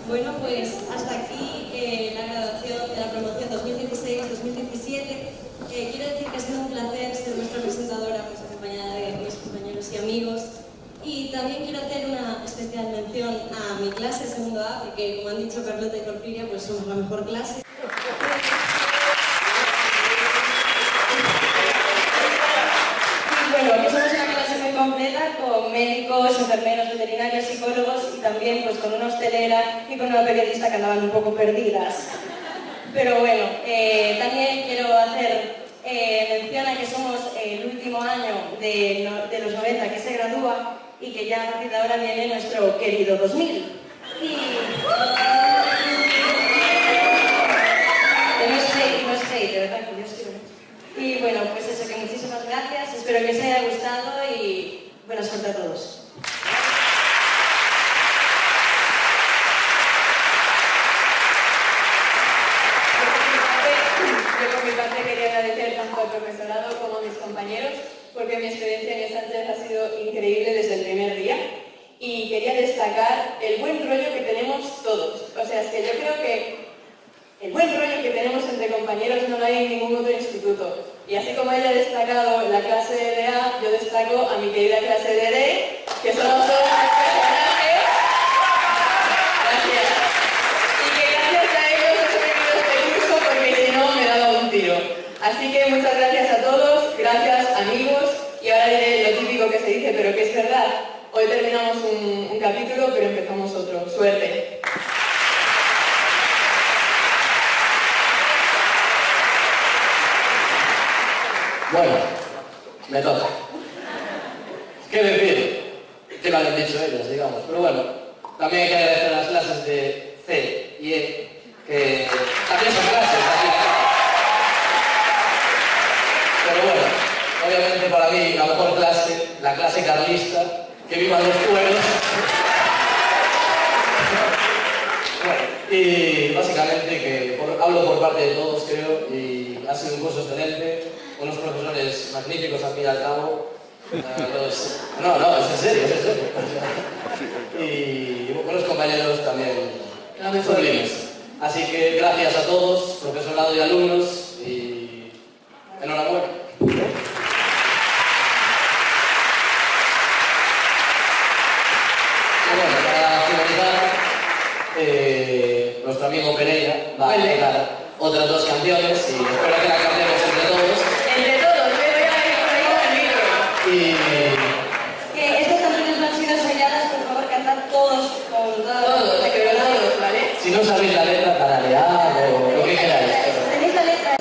S5: Bueno, pues hasta aquí la graduación de la promoción 2016-2017. Quiero decir que ha sido un placer ser vuestra presentadora, pues acompañada de mis compañeros y amigos. Y también quiero hacer una especial mención a mi clase segundo A, porque como han dicho Carlota y Porfiria, pues somos la mejor clase. Bueno, que somos una clase muy completa con médicos, enfermeros, veterinarios, psicólogos y también pues con una hostelera y con una periodista que andaban un poco perdidas. Pero bueno, también quiero hacer mención a que somos el último año de los 90 que se gradúa y que ya a partir de ahora viene nuestro querido 2000. No es hate, de verdad, que Dios quiero mucho. Y bueno, pues eso, que muchísimas gracias, espero que os haya gustado y buena suerte a todos.
S4: Yo por mi parte quería agradecer tanto al profesorado como a mis compañeros, porque mi experiencia en el Sánchez ha sido increíble desde el primer día. Y quería destacar el buen rollo que tenemos todos. O sea, es que yo creo que el buen rollo que tenemos entre compañeros no lo hay en ningún otro instituto. Y así como ella ha destacado la clase de DA, yo destaco a mi querida clase de D, que somos todos unos personajes. Gracias. Y que gracias a ellos he tenido este curso, porque si no me daba un tiro. Así que muchas gracias a todos, gracias amigos, y ahora diré lo típico que se dice, pero que es verdad. Hoy terminamos un capítulo, pero empezamos otro. Suerte.
S10: Bueno, me toca. ¿Qué decir? Que lo han dicho ellos, digamos. Pero bueno, también hay que agradecer a las clases de C y E, que también son clases. Pero bueno, obviamente para mí la mejor clase, la clase carlista, que vivan los pueblos. Bueno, y básicamente que hablo por parte de todos, creo, y ha sido un curso excelente, unos profesores magníficos al fin y al cabo. No, es en serio, es en serio. Y buenos compañeros también sublimes. Así que gracias a todos, profesorado y alumnos, y otras dos canciones y espero que la cantemos entre todos.
S4: Entre todos, voy a ir por ahí con el micro.
S10: Y
S5: Que estas canciones no han sido ensayadas, por favor, cantad todos con
S4: Todos, pero todos, ¿vale?
S10: si no sabéis la letra, taralead o lo que queráis.
S5: Tenéis la letra.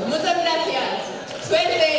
S4: Muchas gracias. ¡Suerte!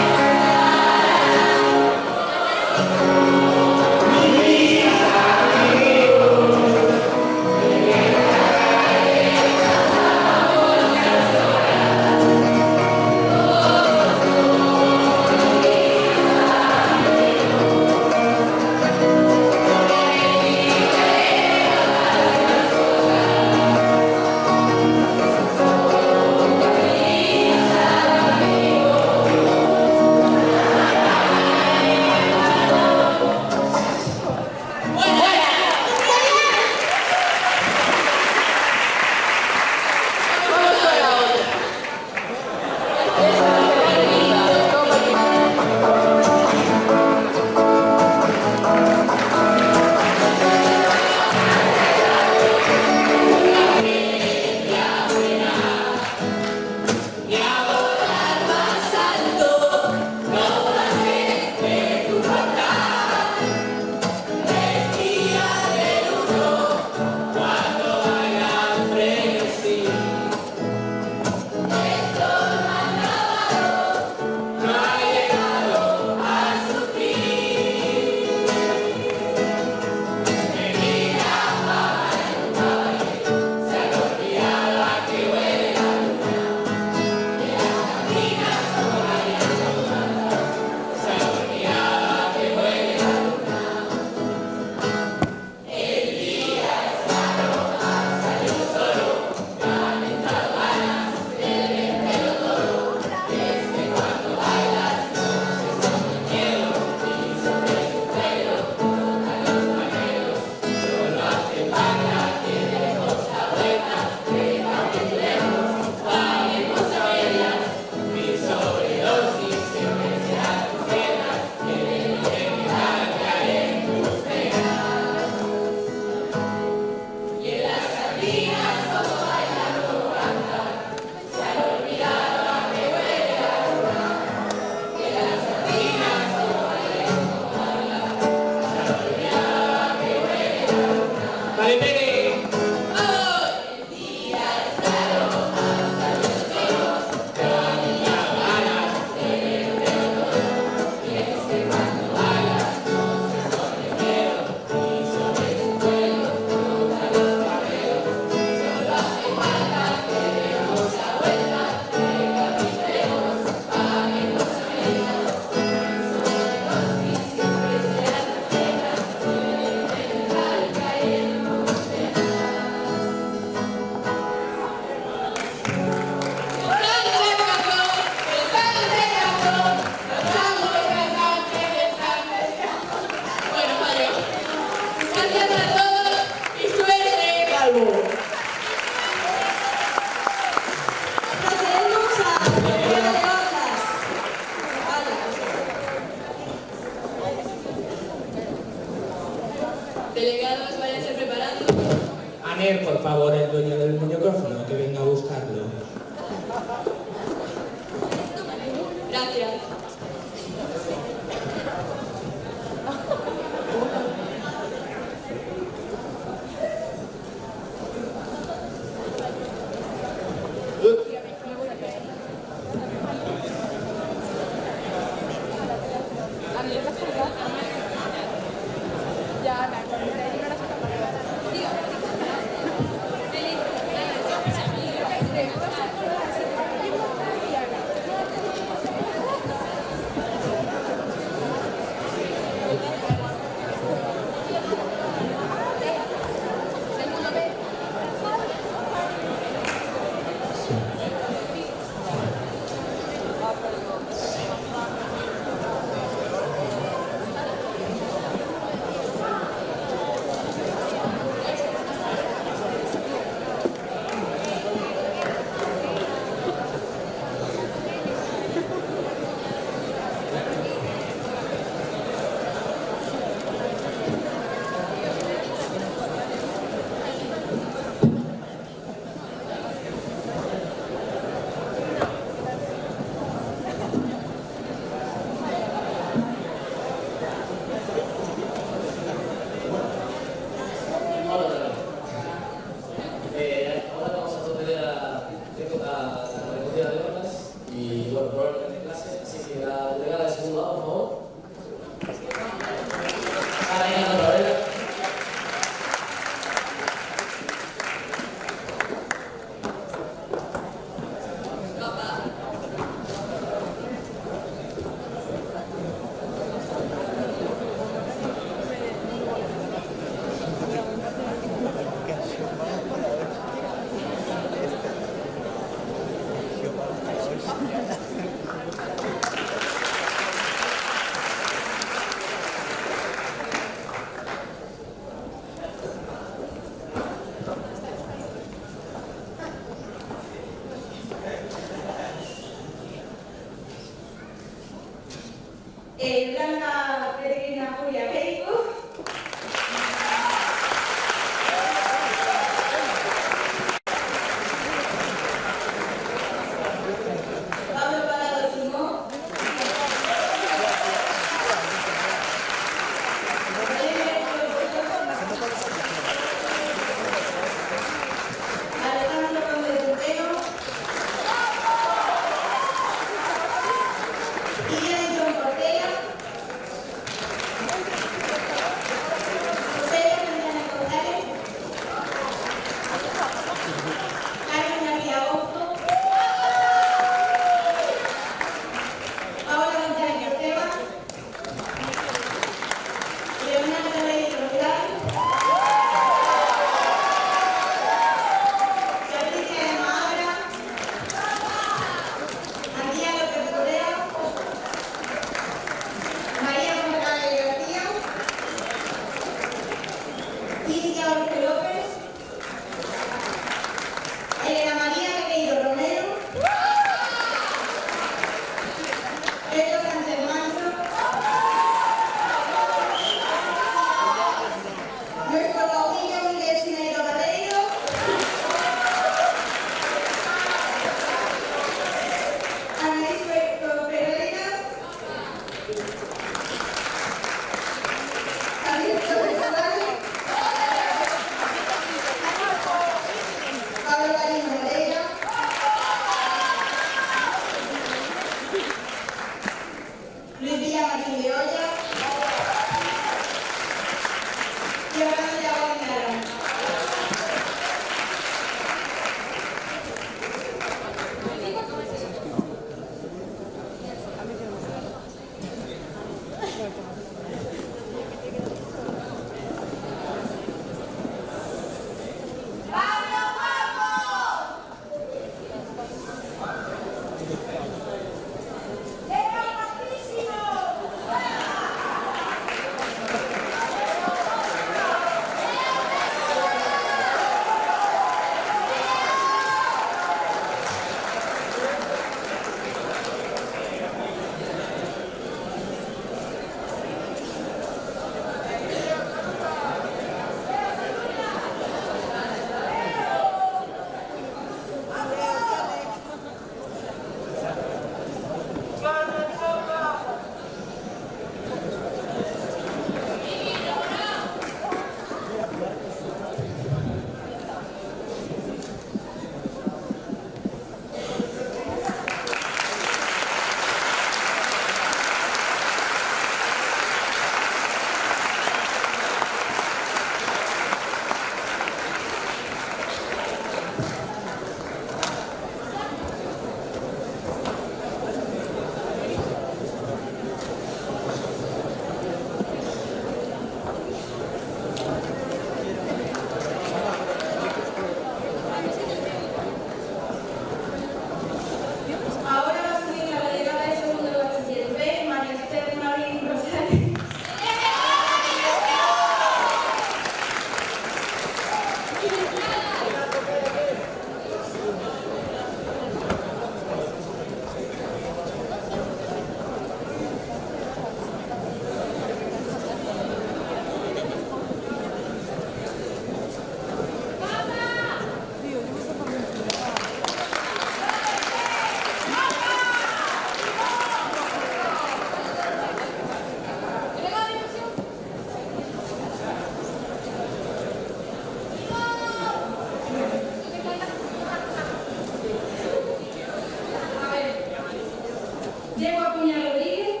S8: Diego Acuña Rodríguez.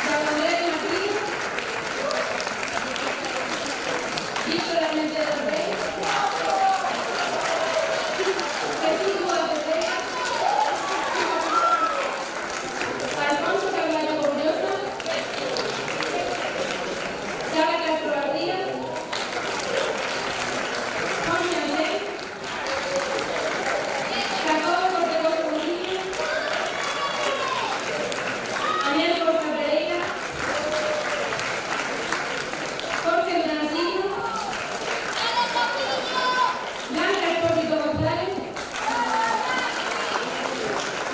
S8: Gabriel Martínez. Víctor Armenteros Rey. Jesús Duarte. Alfonso Carvalho Borgosa. Sara Castro García. Juan Yandel. Jacobo Cortegoso Murillo. Daniel Costa Pereira. Jorge Blanacino. Blanca Espósito González.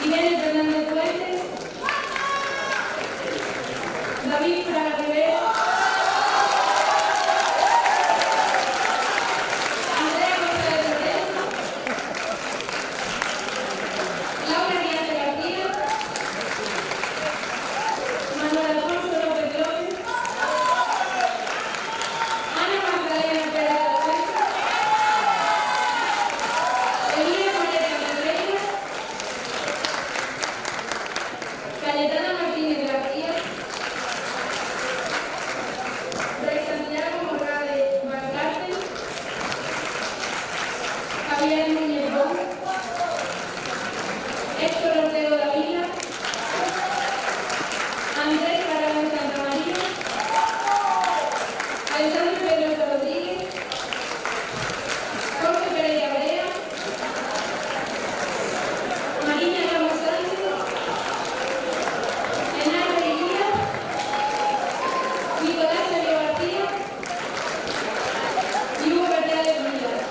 S8: Irene Fernández Fuentes. David Fraga Rivera. Andrea González Lorenzo. Laura Díaz García. Manuel Alfonso López López. Ana Magdalena Pérez de Cuesta. Emilia Moreta Ferreira. Cayetana Martínez García. Rey Santiago Morales Valcárcel. Javier Núñez Gómez. Héctor Ortego Davila. Andrés Barahona Santamaría. Alexandre Pedrosa Rodríguez. Jorge Pereira Brea. Marina Ramos Sánchez. Enar Reguía. Nicolás Sergio García. Y Hugo Verdeales Unidas.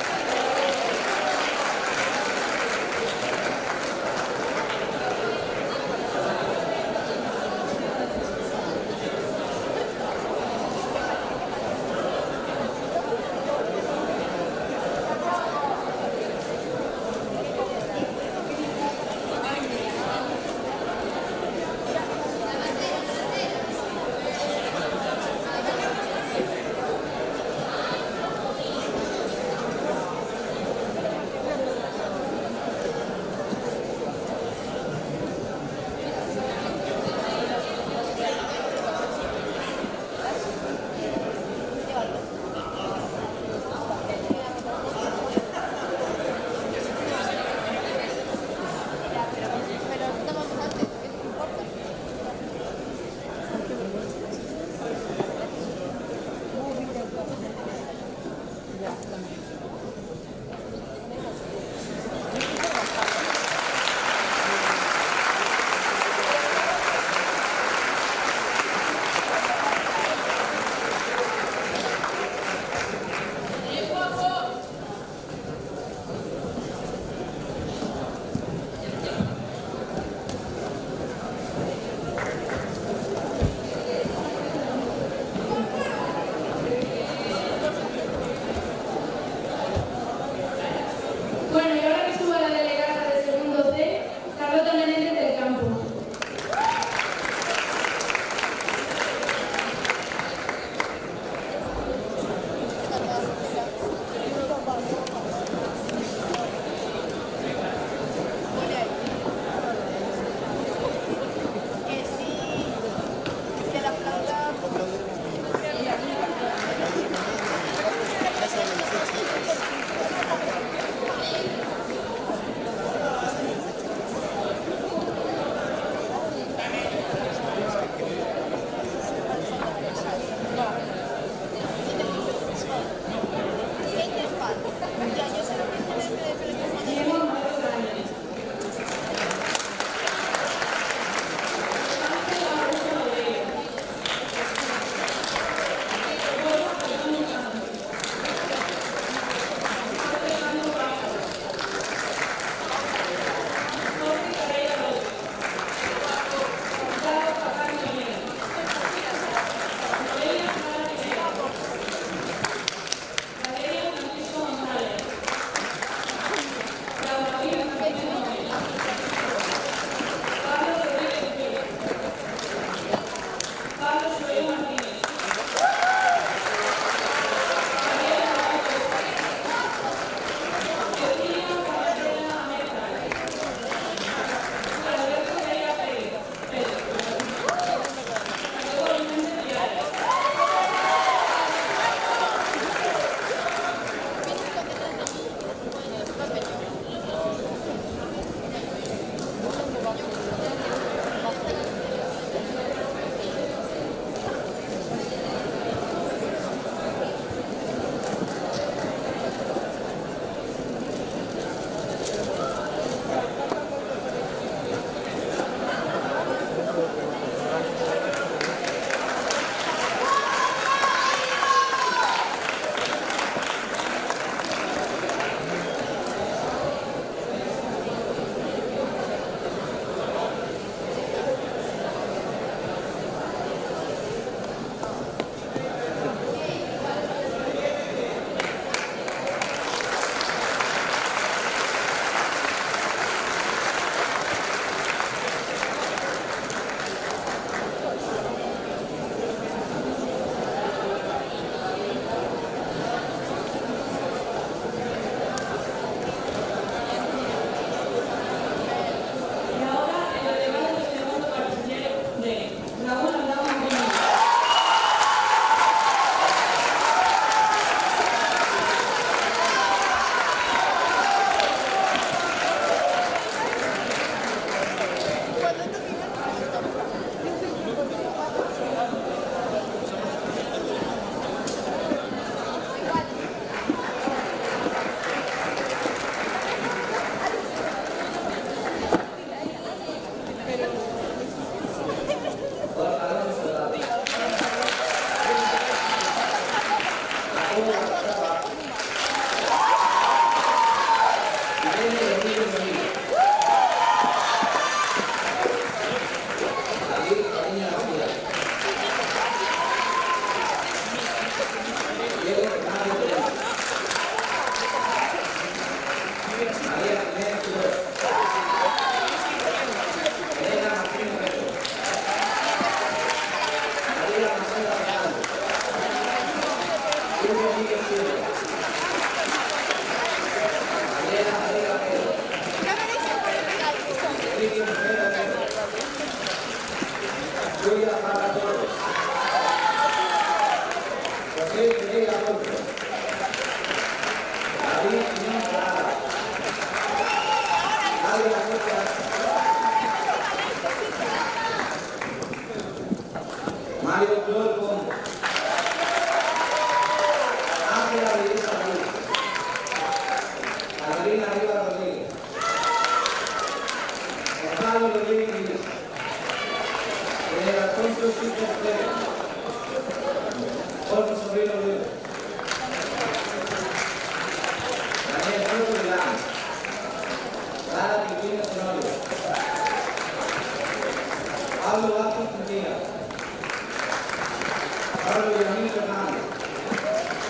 S15: Mario Flor Pombo, Ángela Rivera Rodríguez, Carolina Rivas Rodríguez, Gonzalo Rodríguez Díaz, Pedro Alfonso Chico Pérez, Jorge Sobrino Luis, Daniel Soto Milán, Sara Quintino Tenorio, Pablo Vázquez Quintilla, Pablo Villamil Fernández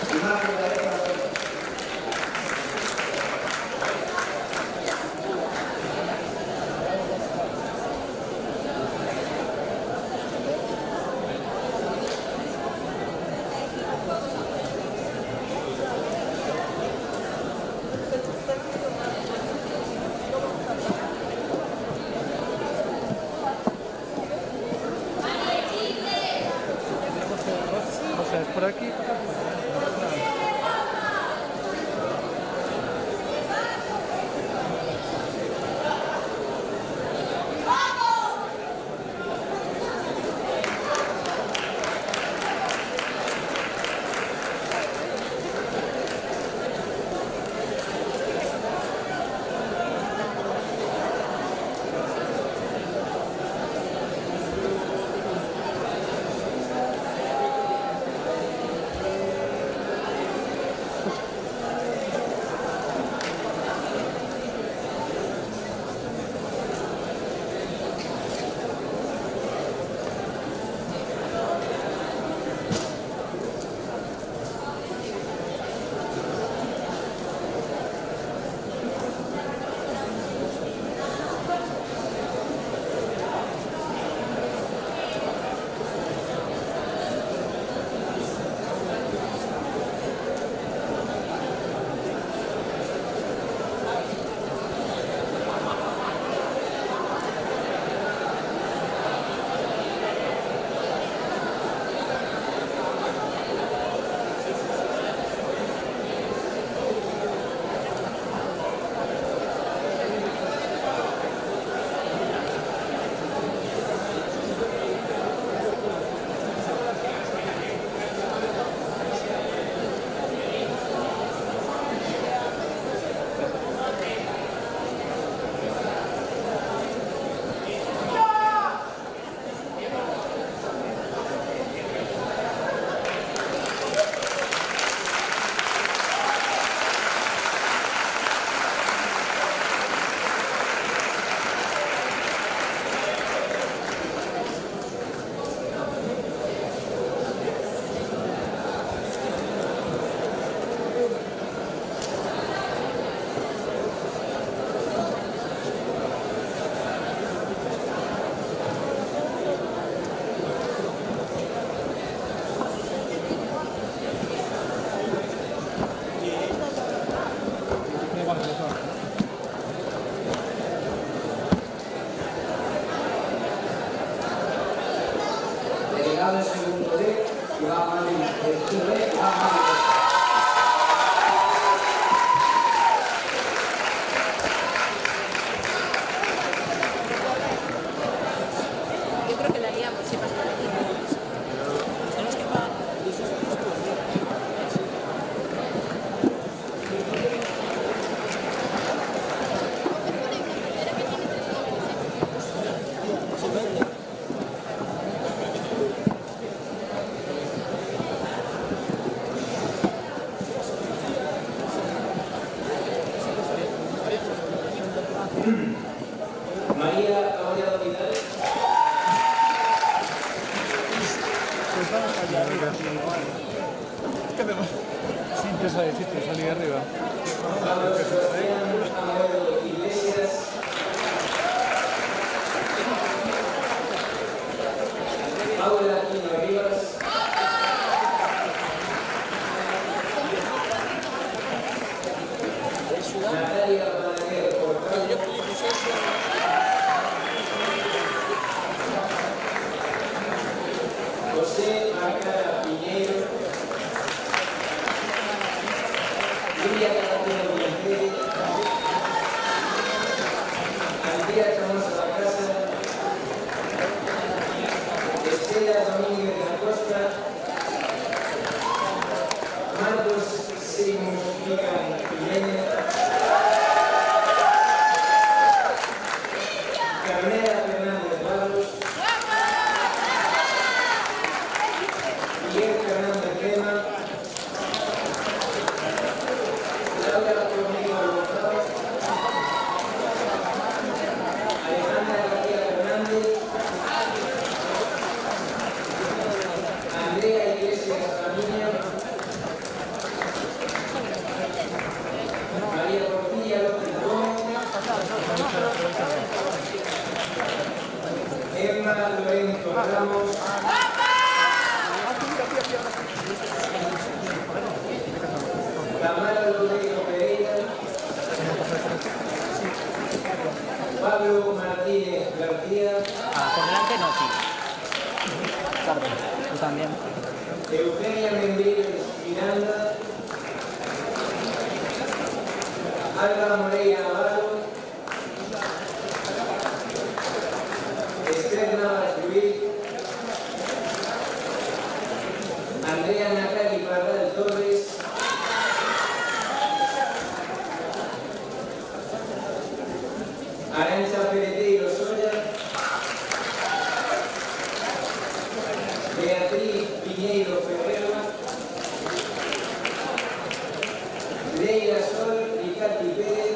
S15: y Marco Gareta.
S16: ¿Qué suavecito salí arriba?
S15: Pablo Sebastián Amoedo Iglesias. Paula Aquino Rivas. Natalia Balaguer Portal. José Macara Piñeiro. Lidia Caratina Villantelli. Andrea Canosa La Casa. Estela Domínguez de la Costa. Marcos Seymour Mican Jiménez. Carmela Fernández Barros. Miguel Fernández Crema. Laura Cornejo González. Alejandra García Fernández. Andrea Iglesias Ramírez. María Portilla López Gómez. Emma Lorenzo Ramos. Tamara Rodrigo Pereira. Pablo Martínez García.
S17: Por delante no, sí. Tarde, tú también.
S15: Eugenia Membrives Miranda. Alba Moreira Navarro. Esther Navas Luis. Andrea Nacari Pardal Torres. Arancha Pereteiro Soya. Beatriz Piñeiro Ferrero. Leila Sol Ricati Pérez.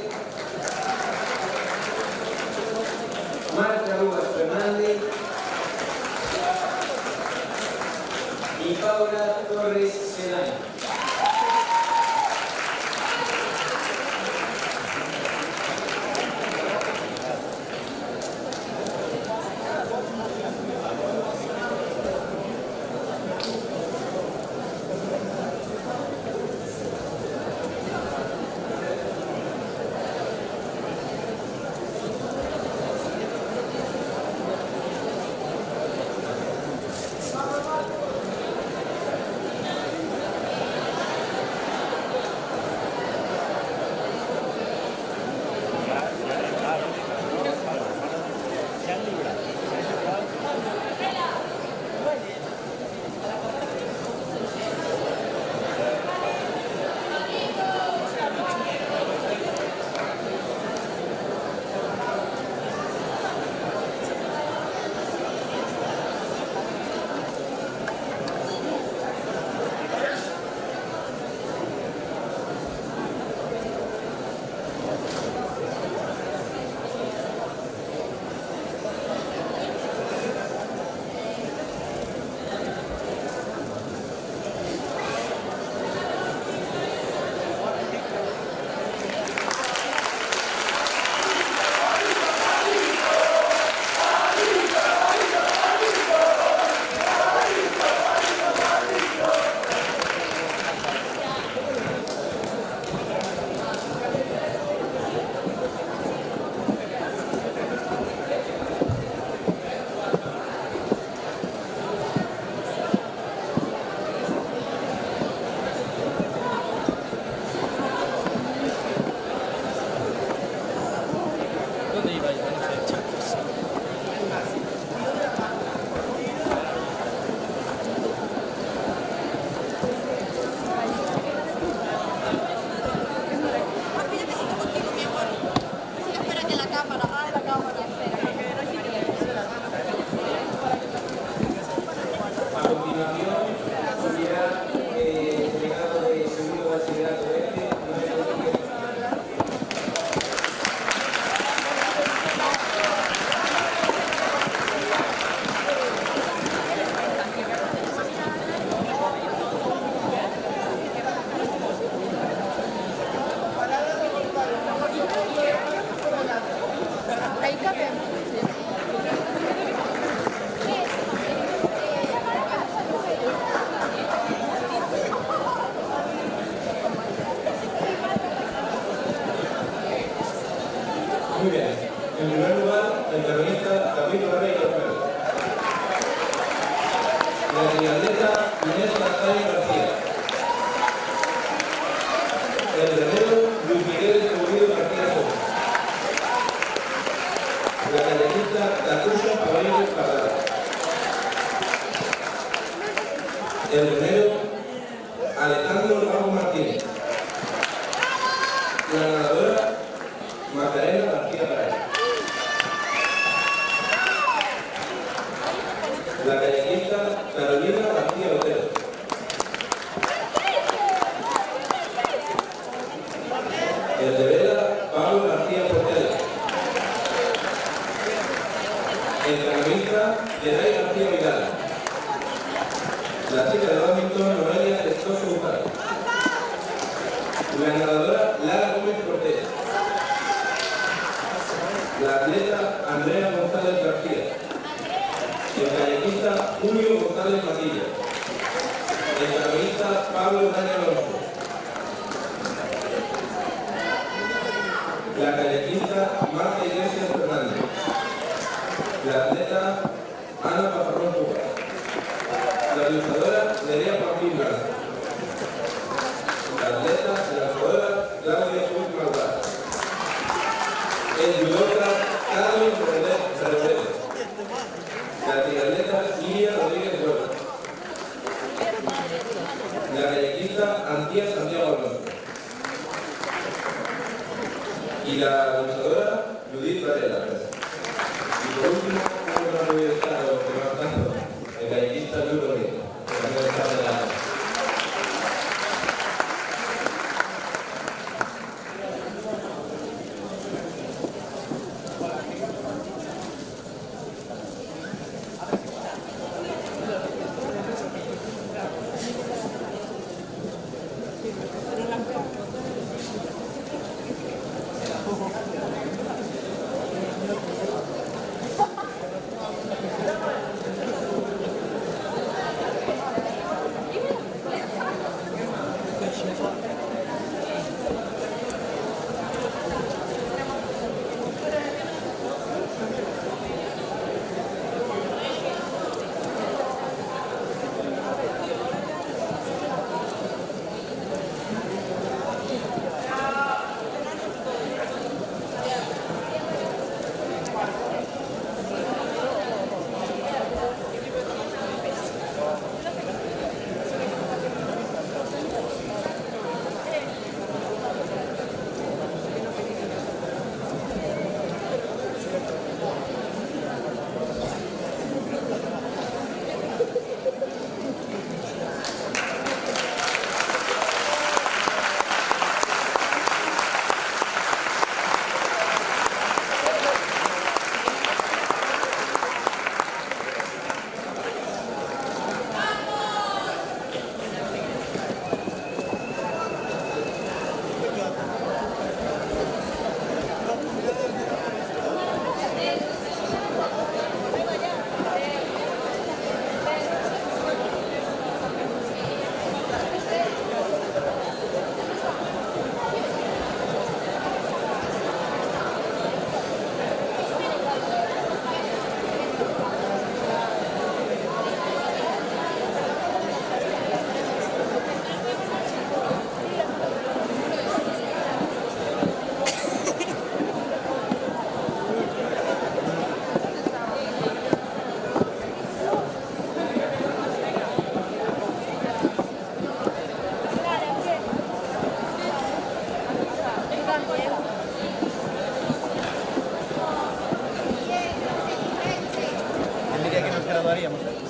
S11: Muy bien. En primer lugar, el peronista David Barreiro Pérez. La triatleta Inés Castaño García. El remero Luis Miguel Escobido García Sosa. La callecita Tatusa Caballero Parada. El remero Alejandro Ramos Martínez. La nadadora Macarena García Pérez. La kayakista Carolina García Otero. El de vela Pablo García Portela. El canoista Geray García Vidal. La chica de badminton Noelia Testoso Ujal. La nadadora Lara Gómez Cortés. La atleta Andrea González García. El kayakista Julio González Matilla. El canoista Pablo Daniel Alonso. La kayakista Marta Iglesias Fernández. La atleta Ana Pajarrón Cuba. La luchadora Nerea Pampín Blanco. La atleta y la jugadora Claudia Cruz Maldad. El judoka Carlos Rebolero. La triatleta Lidia Rodríguez Huerta. La kayakista Antía Santiago Alonso. Y la luchadora Judith Varela. Y por último, un gran muy destacado que va tanto, el kayakista Luis Rodríguez, que también está de la...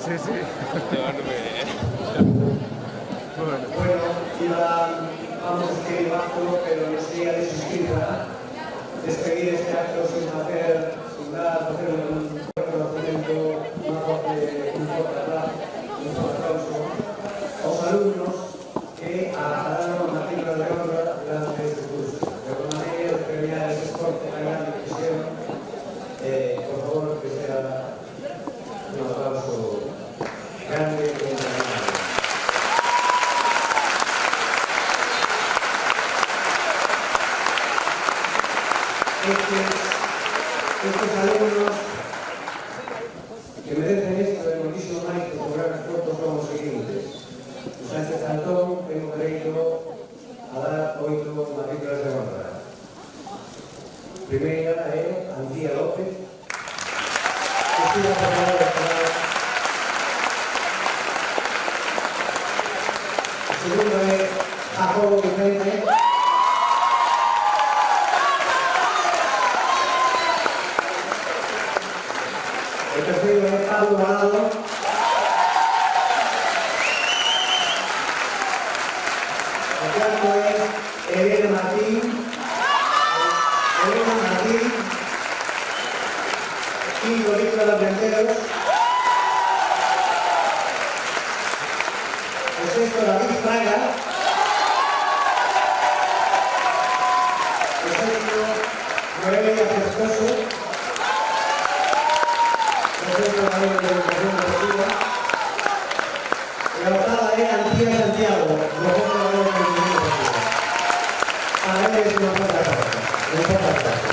S16: Sí, sí.
S3: Bueno, vamos a seguir bajo, pero no sería desistir, ¿verdad? Despedir este acto sin hacer un reconocimiento, un fuerte aplauso a los alumnos que harán matrícula de honra durante este curso. De alguna manera, de premiar ese esfuerzo tan grande que hicieron, por favor, que sea un aplauso grande y grande. Este es estes alumnos que merecen isto e moitísimo máis que o gran esforzo son os seguintes. O Sánchez Antón ten o dereito a dar 8 matrículas de honra. Primeira é Antía López, que estuda por primeira vez. O segundo é Jacobo Vicente. O terceiro é Pablo Balado. O cuarto é Elena Martín. Quinto, Víctor Armenteros. O sexto, David Fraga. O séptimo, Noelia Pescoso. O sexto, Manuel de Educación Deportiva. Y la octava es Antía Santiago, profesor de la Educación Deportiva. A ver si nos falta la cosa. No falta la cosa.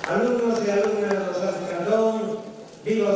S3: Alumnos y alumnas de Sánchez Antón, viva